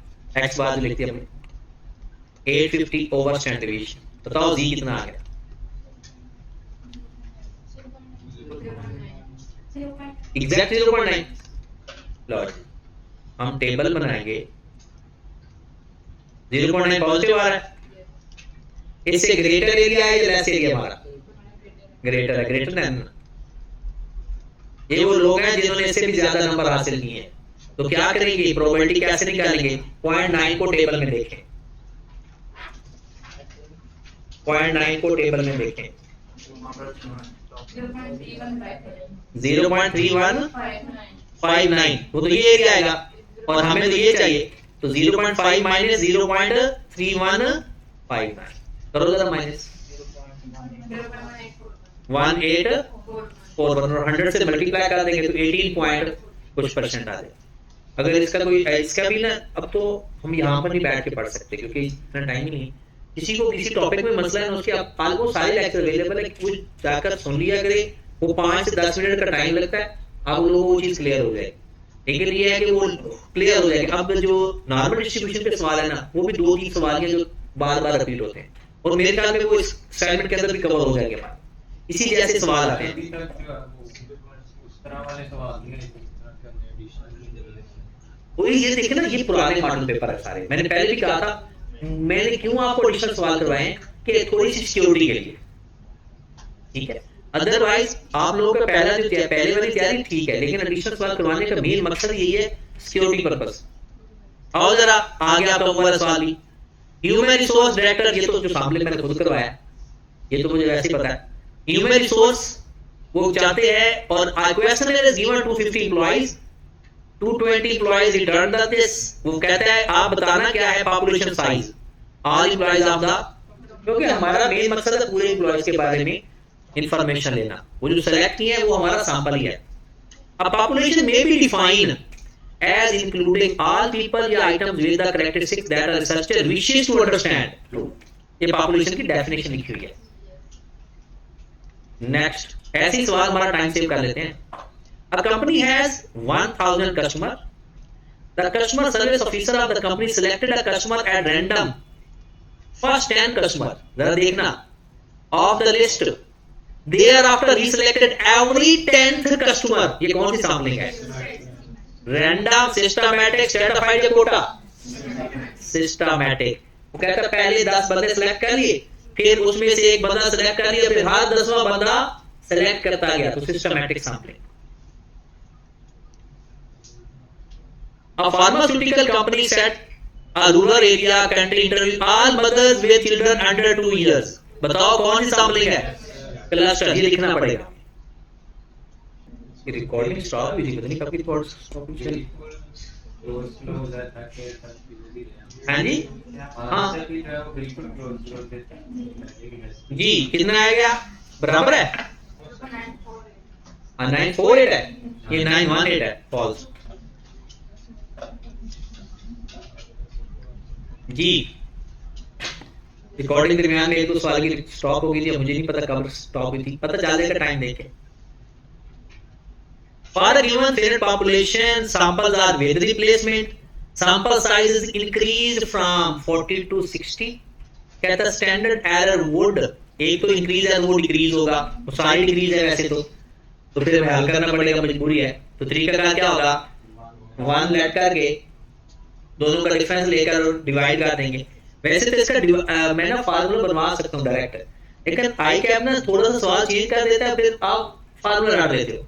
x बाद लिखते हैं अपने 850 ओवर स्टैंडर्ड डेविएशन। बताओ z कितना आ गया, एग्जैक्ट 0.9। लो हम टेबल बनाएंगे, 0.9 पॉजिटिव आ रहा है, इससे ग्रेटर एरिया है या लेस एरिया हमारा, ग्रेटर है, ग्रेटर देन। ये वो लोग हैं जिन्होंने इससे भी ज्यादा नंबर हासिल किए हैं, तो क्या करेंगे प्रोबेबिलिटी कैसे निकालेंगे, 0.9 को टेबल में देखें, 0.9 को टेबल में देखें, 0.3159, वो तो ये एरिया आएगा और हमें तो ये चाहिए, तो 0.5 माइनस 0.3159 करो जरा माइनस 1841 और 100 से मल्टीप्लाई कर देंगे तो 18 पॉइंट कुछ परसेंट आ जाएगा। अगर इसका कोई इसका भी ना, अब तो हम यहाँ पर नहीं बैठ के पढ़ सकते क्योंकि इतना टाइम ही नहीं। किसी को किसी टॉपिक में मसला है ना, उसके ऑलमोस्ट सारे लेक्चर अवेलेबल है, कुछ जाकर सुन लिया करे, वो 5 से 10 मिनट का टाइम लगता है, आप लोगों को वो चीज क्लियर हो जाएगी। लेकिन ये है कि वो क्लियर हो जाएगी। अब जो नॉर्मल डिस्ट्रीब्यूशन के सवाल है ना, वो भी 2-3 सवाल हैं जो बार बार रिपीट होते हैं और मेरे ख्याल में वो इस असाइनमेंट के अंदर भी कवर हो जाएंगे। इसी जैसे सवाल आते हैं। वही ये देखे ना, ये पुराने मॉडल पेपर है सारे। मैंने पहले भी कहा था, मैंने क्यों आपको एडिशनल सवाल करवाए हैं कि थोड़ी सी सिक्योरिटी के लिए, ठीक है। अदरवाइज आप लोगों का पहले वाली तैयारी ठीक है, लेकिन एडिशनल सवाल करवाने का मेन मकसद यही है, सिक्योरिटी पर्पस। आओ जरा आगे आपका वाला सवाल भी, ह्यूमन रिसोर्स डायरेक्टर, ये तो जो सामने मैंने खुद करवाया, ये तो मुझे वैसे ही पता है। ह्यूमन रिसोर्स वो चाहते हैं और question is given 250 employees, 220 employees return this. वो कहता है आप बताना क्या है population size all employees of the, क्योंकि हमारा मेन मकसद है पूरे एम्प्लॉइज के बारे में इंफॉर्मेशन लेना। वो जो सेलेक्ट किए हैं वो हमारा सैंपल ही है। अब पॉपुलेशन में be define as including all people या items with the characteristics that a researcher wishes to understand। ये पॉपुलेशन की डेफिनेशन लिखी हुई है। नेक्स्ट, ऐसे ही सवाल हमारा टाइम सेव कर लेते हैं। A company has 1000 customer. The customer service officer of the company selected a customer at random. First 10 customer, जरा देखना, of the list. Thereafter he selected every 10th customer। ये कौन सी सैंपलिंग है? रैंडम, सिस्टमैटिक, स्ट्रैटिफाइड या कोटा? सिस्टमैटिक। वो कहता है पहले 10 बंदे सेलेक्ट कर लिए, फिर उसमें से एक बंदा सेलेक्ट कर लिया, फिर हर 10वां बंदा सेलेक्ट करता गया, तो systematic sampling. A pharmaceutical company set a rural area country interview all mothers with children under 2 years। बताओ कौन सी सैंपलिंग है? क्लस्टर, ये लिखना पड़ेगा। ये रिकॉर्डिंग स्टॉप हुई थी, पता नहीं कब की रिकॉर्ड स्टॉप हुई थी। हाँ जी, हाँ जी, कितना आएगा? बराबर है 948 है, ये 918 है, फॉल्स जी। रिकॉर्डिंग के दरमियान में 1-2 सवाल की स्टॉप हो गई थी, मुझे नहीं पता कब स्टॉप हुई थी, पता चल जाएगा टाइम देख के। For a given finite population, samples are with replacement. Sample size is increased from 40 to 60. कहता है स्टैंडर्ड एरर वुड, एक तो इंक्रीज है वो डिक्रीज होगा, वो सारी डिक्रीज है वैसे तो फिर हमें हल करना पड़ेगा, मजबूरी है। तो तरीका का क्या होगा, 1 लेट करके दोनों का डिफरेंस लेकर डिवाइड कर देंगे। वैसे तो इसका मैं ना फार्मूला बनवा सकता हूँ डायरेक्ट, लेकिन आई कैप ना थोड़ा सा सवाल चेंज कर देता है, फिर आप फार्मूला डाल देते हो,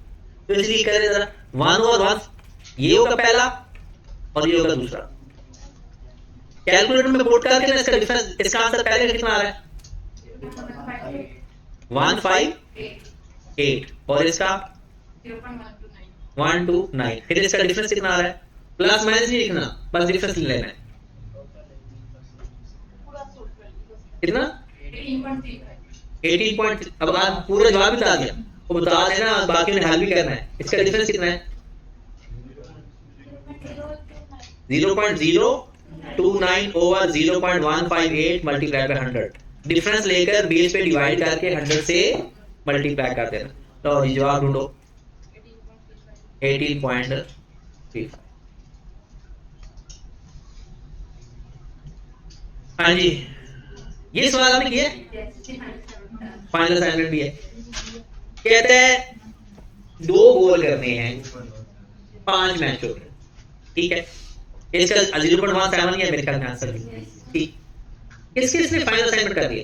तो इसलिए करें जरा 1 और 1, ये होगा पहला और ये होगा दूसरा। कैलकुलेटर में पुट करके ना इसका डिफरेंस, इसका आंसर पहले कितना आ रहा है? 158 और इसका 129। फिर इसका डिफरेंस कितना आ रहा है? प्लस माइनस नहीं लिखना, बस डिफरेंस लेना है। कितना? 18. अब आप पूरा जवाब बता दिया, वो बता देना, बाकी में हल भी करना है। इसका डिफरेंस कितना है? 0.029 ओवर 0.158 मल्टीप्लाई बाय 100। डिफरेंस लेकर बेस पे डिवाइड करके 100 से मल्टीप्लाई कर देना। तो जवाब ढूंढो 18.35। हाँ जी, ये सवाल आपने किया, फाइनल असाइनमेंट भी है। कहते हैं 2 गोल करने हैं, 5 मैच हो गए, ठीक है। इसका 0.17 है मेरे ख्याल में आंसर, ठीक। किसके इसने फाइनल असाइनमेंट कर दिया?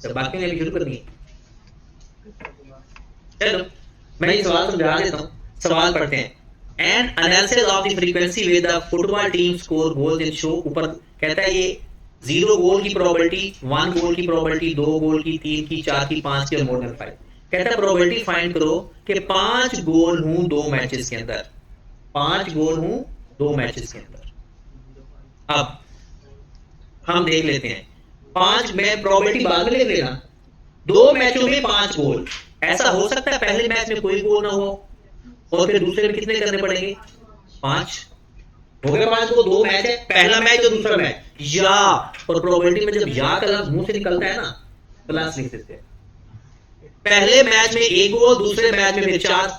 तो बाकी ने भी शुरू कर दिया। चलो मैं ये सवाल समझा देता हूँ, सवाल पढ़ते हैं। And analysis of the frequency with the football team score goals in show. ऊपर कहता है ये 0 गोल की प्रोबेबिलिटी, 1 गोल की प्रोबेबिलिटी, 2 गोल की, 3 की, 4 की, 5 की और मोर देन 5। कहता है प्रोबेबिलिटी फाइंड करो कि 5 गोल हूं 2 मैचेस के अंदर, 5 गोल हूं 2 मैचेस के अंदर। अब हम देख लेते हैं, 5 में प्रोबेबिलिटी बाद में लिख लेना, 2 मैचों में 5 गोल। ऐसा हो सकता है पहले मैच में कोई गोल ना हो और फिर दूसरे में कितने करने पड़ेंगे, 5 हो गए। 5 को 2 मैच है, पहला मैच और दूसरा मैच, या, और प्रोबेबिलिटी में जब या का लफ्ज मुंह से निकलता है ना, प्लस लिख देते हैं। पहले मैच में 1 गोल, दूसरे मैच में फिर 4।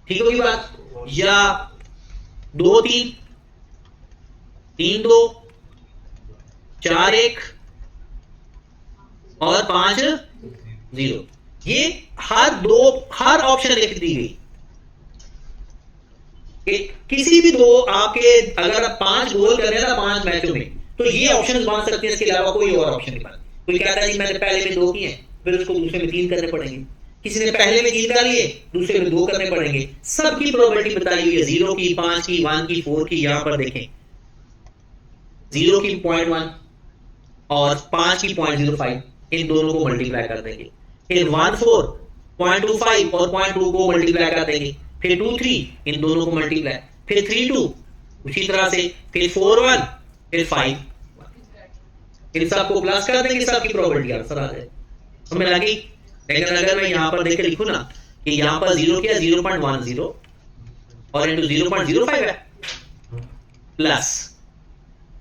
ठीक होगी बात? या 2-3, 3-2, 4-1 और 5-0। ये हर ऑप्शन लिख दी गई कि किसी भी 2 आपके, अगर आप 5 गोल कर रहे हैं ना 5 मैचों में, तो ये ऑप्शन बन सकते हैं, इसके अलावा कोई और ऑप्शन नहीं बन। कोई कहता है जी मैंने पहले में 2 किए, फिर उसको दूसरे में 3 करने पड़ेंगे। किसी ने पहले में 3 कर लिए, दूसरे में 2 करने पड़ेंगे। सबकी प्रोबेबिलिटी बताई हुई है, 0 की, 5 की, 1 की, 4 की। यहां पर देखें 0 की 0.1 और 5 की 0.05, इन दोनों को मल्टीप्लाई कर देंगे। फिर 1-4, 0.25 और 0.2 को मल्टीप्लाई कर देंगे। फिर 2-3, इन दोनों को मल्टीप्लाई। फिर 3-2 उसी तरह से, फिर 4-1, फिर 5, इन सबको प्लस कर देंगे, सबकी प्रोबेबिलिटी आंसर आ जाए। हमें लगी। लेकिन अगर मैं यहां पर देख लिखूं ना कि यहां पर 0 किया 0.10 और इंटू 0.05 है, प्लस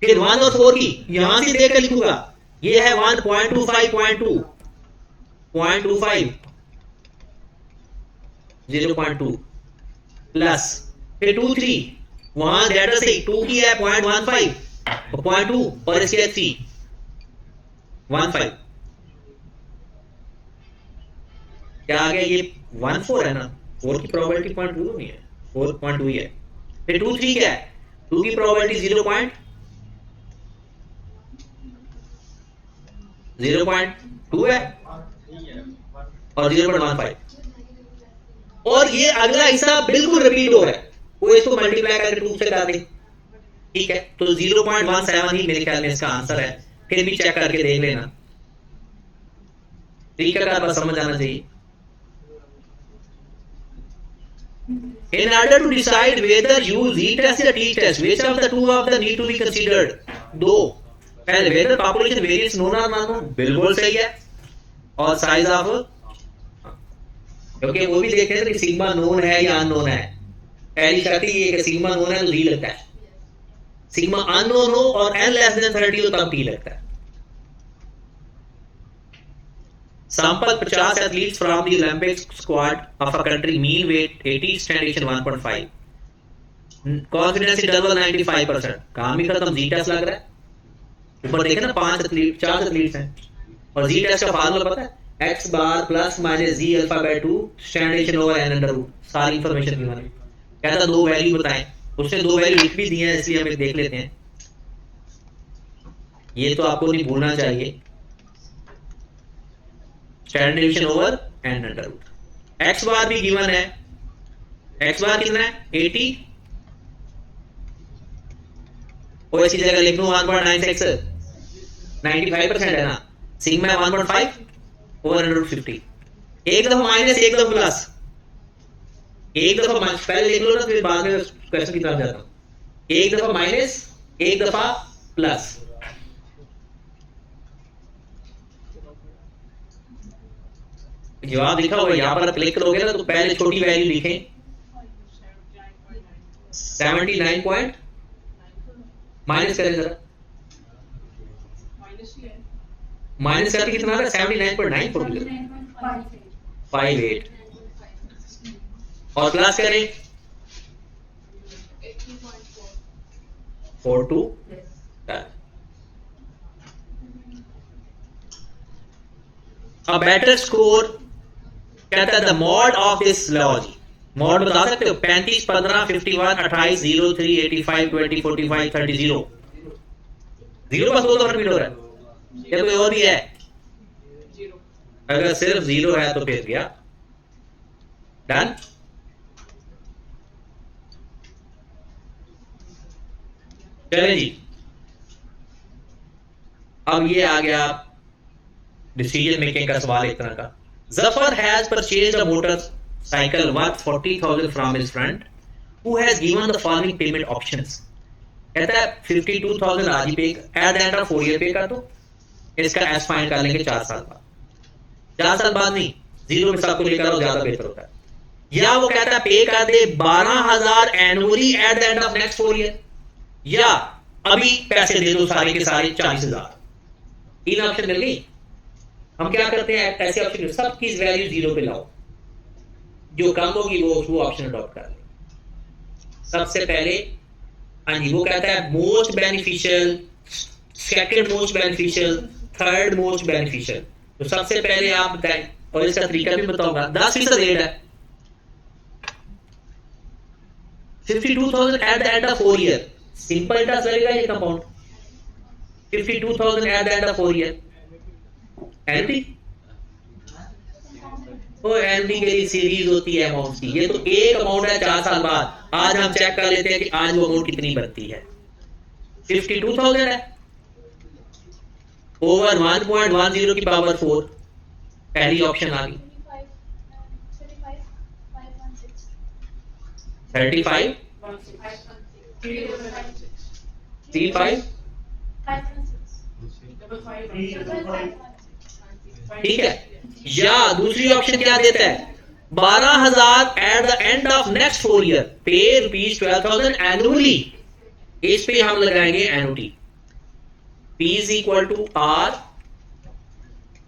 फिर 1 और 4 की यहां से देकर लिखूंगा, ये है 1.25.2, 0.25, 0.2 प्लस फिर 2-3, वहां डेटा से 2 की है 0.15 और 0.2 और इसके 3.15, क्या आ गया, ये 1-4 है ना, 4 की प्रोबेबिलिटी 0.2 नहीं है, 4.2 ही है। फिर 2-3 क्या है, 2 की प्रोबेबिलिटी 0.2 है और 0.15, और ये अगला हिस्सा बिल्कुल रिपीट हो रहा है, वो इसको मल्टीप्लाई करके 2 से कर दे। ठीक है, तो 0.17 ही मेरे ख्याल में इसका आंसर है। फिर भी चेक करके देख लेना, तरीका का बस समझ आना चाहिए। In order to decide whether use z-test or t-test, which of the two of the need to be considered? 2, पहले whether population variance known or unknown, बिल्कुल सही है, और size of, क्योंकि वो भी देख रहे थे कि सिग्मा नोन है या अननोन है। पहली शर्त ये कि सिग्मा नोन है तो जी लगता है, सिग्मा अननोन हो और n लेस देन 30 हो तब टी लगता है। Sample 50 athletes from the Olympic squad of a country, mean weight 80, standard 1.5, confidence interval 95%। काम ही खत्म, जी टेस्ट लग रहा है। ऊपर देखे ना 4 एथलीट्स हैं, और जी टेस्ट का फार्मूला पता है, x bar plus minus z alpha by 2 standard over n under root, सारी इंफॉर्मेशन दी मैंने। कहता 2 वैल्यू बताएं, उसने 2 वैल्यू लिख भी दी है, इसलिए हम देख लेते हैं। ये तो आपको नहीं भूलना चाहिए, standard deviation over n under root. x bar भी गिवन है, x बार कितना है 80, और इसी जगह लिख दूं 1.96, 95% है ना, सिग्मा 1.5 ओवर अंडर रूट 50। एक दफा माइनस एक दफा प्लस, एक दफा माइनस पहले लिख लो ना, फिर बाद में क्वेश्चन की तरफ जाता हूं। एक दफा माइनस एक दफा प्लस, जवाब लिखा हुआ यहां पर क्लिक करोगे ना, तो पहले छोटी वैल्यू लिखें 79 पॉइंट, माइनस करें जरा, माइनस करके कितना आ रहा है 79.958, और प्लस करें 42। A better score, कहता है the mode of this law जी, मॉड बता सकते हो 35, 15, 51, 28, 0, 3, 85, 20, 45, 30, 0। 0 बस 2 दफा रिपीट हो रहा है, या कोई और भी है? अगर सिर्फ 0 है तो फिर गया डन। चले जी, अब ये आ गया डिसीजन मेकिंग का सवाल एक तरह का। Zafar has purchased a motor cycle worth 40,000 from his friend who has given the following payment options. कहता है 52,000 आज ही पे, eight the end of 4 year पे कर दो, इसका एस फाइंड कर लेंगे 4 साल बाद। 4 साल बाद नहीं, जीरो में सबको लेकर आओ, ज्यादा बेहतर होता है। या वो कहता है पे कर दे 12,000 annually eight the end of next 4 year, या अभी पैसे दे दो सारे के सारे 40,000। 3 ऑप्शन मिल गई। हम क्या करते हैं, ऐसे ऑप्शन सबकी वैल्यू जीरो पे लाओ, जो कम होगी वो ऑप्शन अडॉप्ट कर ले। सबसे पहले हाँ जी, वो कहता है most beneficial, second most beneficial, third most beneficial. तो सबसे पहले आप बताएं, और इसका तरीका भी बताऊंगा। 10% रेट है, 52,000 eight the end of 4 year, simple interest लगेगा ये compound. 52,000 eight the end of 4 year, NP तो एनपी के लिए सीरीज होती है अमाउंट की। ये तो एक अमाउंट है 4 साल बाद। आज हम चेक कर लेते हैं कि आज वो अमाउंट कितनी बनती है। 52,000 है ओवर 1.10 की पावर 4, पहली ऑप्शन आ गई। 35 35 ठीक है। या दूसरी ऑप्शन क्या देता है, 12,000 at the end of next 4 year, pay ₹12,000 annually. इस पे हम लगाएंगे annuity, P is equal to R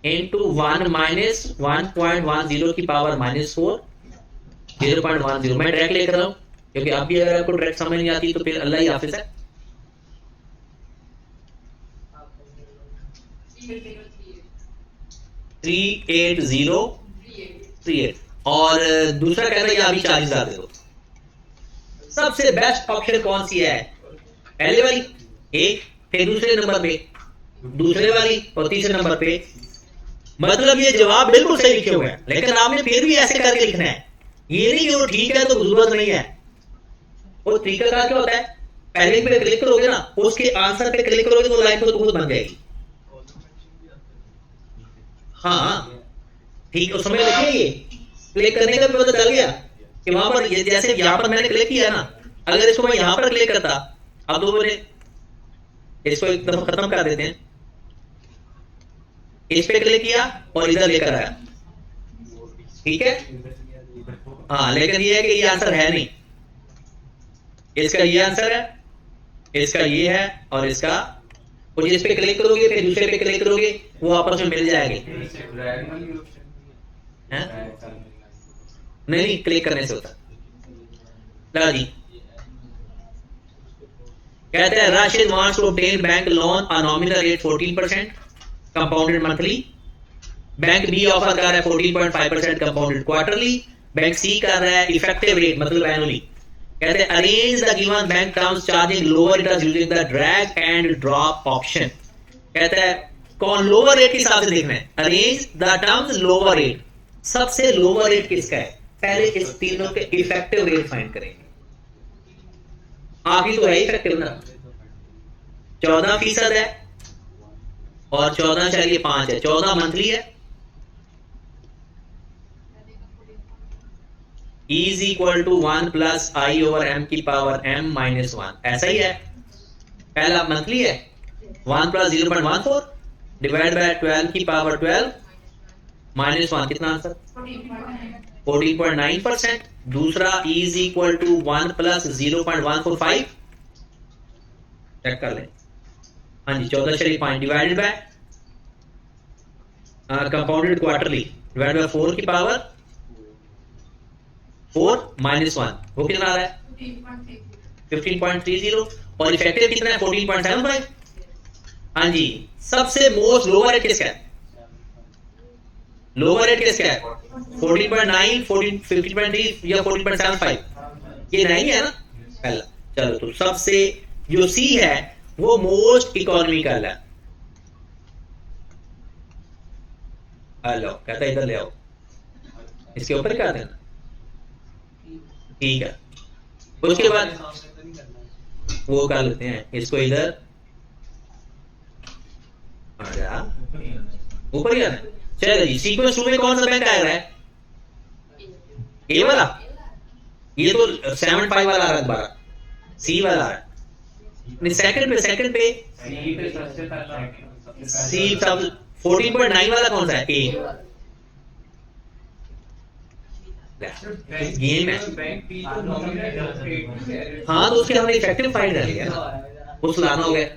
into 1 minus 1.10 की पावर -4, 0.10। मैं डायरेक्ट लेकर रहा हूं, क्योंकि आप भी अगर आपको डायरेक्ट समझ नहीं आती तो फिर अल्लाह ही हाफिज है। 38038। और दूसरा कहता है अभी 40,000 दे दो। सबसे बेस्ट ऑप्शन कौन सी है, पहले वाली एक, फिर दूसरे नंबर पे दूसरे वाली, और तीसरे नंबर पे। मतलब ये जवाब बिल्कुल सही लिखे हुए हैं, लेकिन आपने फिर भी ऐसे करके लिखना है। ये नहीं जो ठीक है तो जरूरत नहीं है। वो तरीका क्या होता है, पहले पे क्लिक करोगे ना, उसके आंसर पे क्लिक करोगे तो लाइन तो खुद बन जाएगी। हाँ ठीक, उस समय देखिए ये क्लिक करने का भी पता चल गया कि वहां पर जैसे यहां पर मैंने क्लिक किया ना, अगर इसको मैं यहां पर क्लिक करता, अब तो मैंने इसको एक दफा खत्म कर देते हैं, इस पे क्लिक किया और इधर लेकर आया, ठीक है। हाँ लेकिन ये है कि ये आंसर है नहीं, इसका ये आंसर है, इसका ये है, और इसका, और जिस पे क्लिक करोगे फिर दूसरे पे क्लिक करोगे वो आपस में मिल जाएगी। नहीं क्लिक करने से होता। ला जी, कहते हैं Rashid wants to obtain bank loan on nominal rate 14% compounded monthly. Bank B offer कर रहा है 14.5% कंपाउंडेड क्वार्टरली। बैंक सी कर रहा है इफेक्टिव रेट मतलब एनुअली। कहते हैं arrange the given bank terms charging lower interest using the drag and drop option. कहता है कौन लोअर रेट के हिसाब से देखना है, arrange the terms lower rate. सबसे लोअर रेट किसका है, पहले इस तीनों के इफेक्टिव रेट फाइंड करेंगे। आखिरी तो है इफेक्टिव ना, 14% है और 14.5 है, 14 मंथली है। E is equal to 1 plus I over m की पावर m minus 1, ऐसा ही है। पहला मंथली है, 1 plus 0.14 डिवाइड बाय 12 की पावर 12 माइनस 1, कितना आंसर 14.9%। दूसरा E is equal to 1 plus 0.145, check कर लें, हाँ जी 14.5 divided by compounded quarterly divide by 4 की पावर 4 माइनस 1, वो कितना आ रहा है 15.30, और इफेक्टिव कितना है 14.75। हाँ जी, सबसे मोस्ट लोअर रेट किसका है, लोअर रेट किसका है 14.9, 15.3 या 14.75, ये नहीं है ना पहला। चलो तो सबसे जो सी है वो मोस्ट इकोनॉमिकल है। हेलो कहता है इधर ले आओ, इसके ऊपर क्या देना, ठीक है। उसके बाद वो कर लेते हैं इसको इधर आ जा, ऊपर ही आना है। चलो जी, सीक्वेंस 2 में कौन सा बैंक आ रहा है? ए वाला, ये तो 7.5 वाला आ रहा है दोबारा, सी वाला आ रहा है। नहीं, सेकंड पे सी पे सबसे पहला सी सब 14.9 वाला कौन सा है? ए गेम है। बैंक बी तो नॉमिनल हाँ तो उसके हमने इफेक्टिव फाइंड कर लिया ना, वो सुधारना हो गया।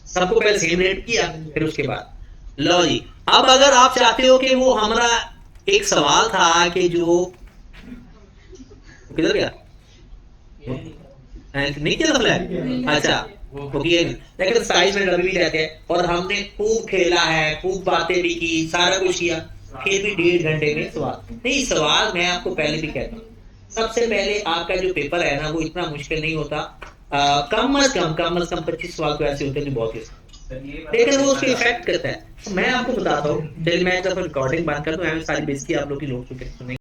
सबको पहले सेम रेट किया, फिर उसके बाद लो जी। अब अगर आप चाहते हो कि वो हमारा एक सवाल था कि जो किधर गया, नहीं किया था फ्लैग, अच्छा वो किए, लेकिन 27 मिनट अभी भी रहते हैं और हमने खूब खेला है, खूब बातें भी की, सारा कुछ किया, फिर भी 1.5 घंटे में सवाल नहीं। सवाल मैं आपको पहले भी कहता हूँ, सबसे पहले आपका जो पेपर है ना वो इतना मुश्किल नहीं होता। कम से कम 25 सवाल तो ऐसे होते हैं जो बहुत ही, लेकिन वो उसको इफेक्ट करता है। मैं आपको बताता हूँ, चलिए मैं एक दफा रिकॉर्डिंग बंद कर दूं, सारी बेइज्जती आप लोग की लोग चुके हैं।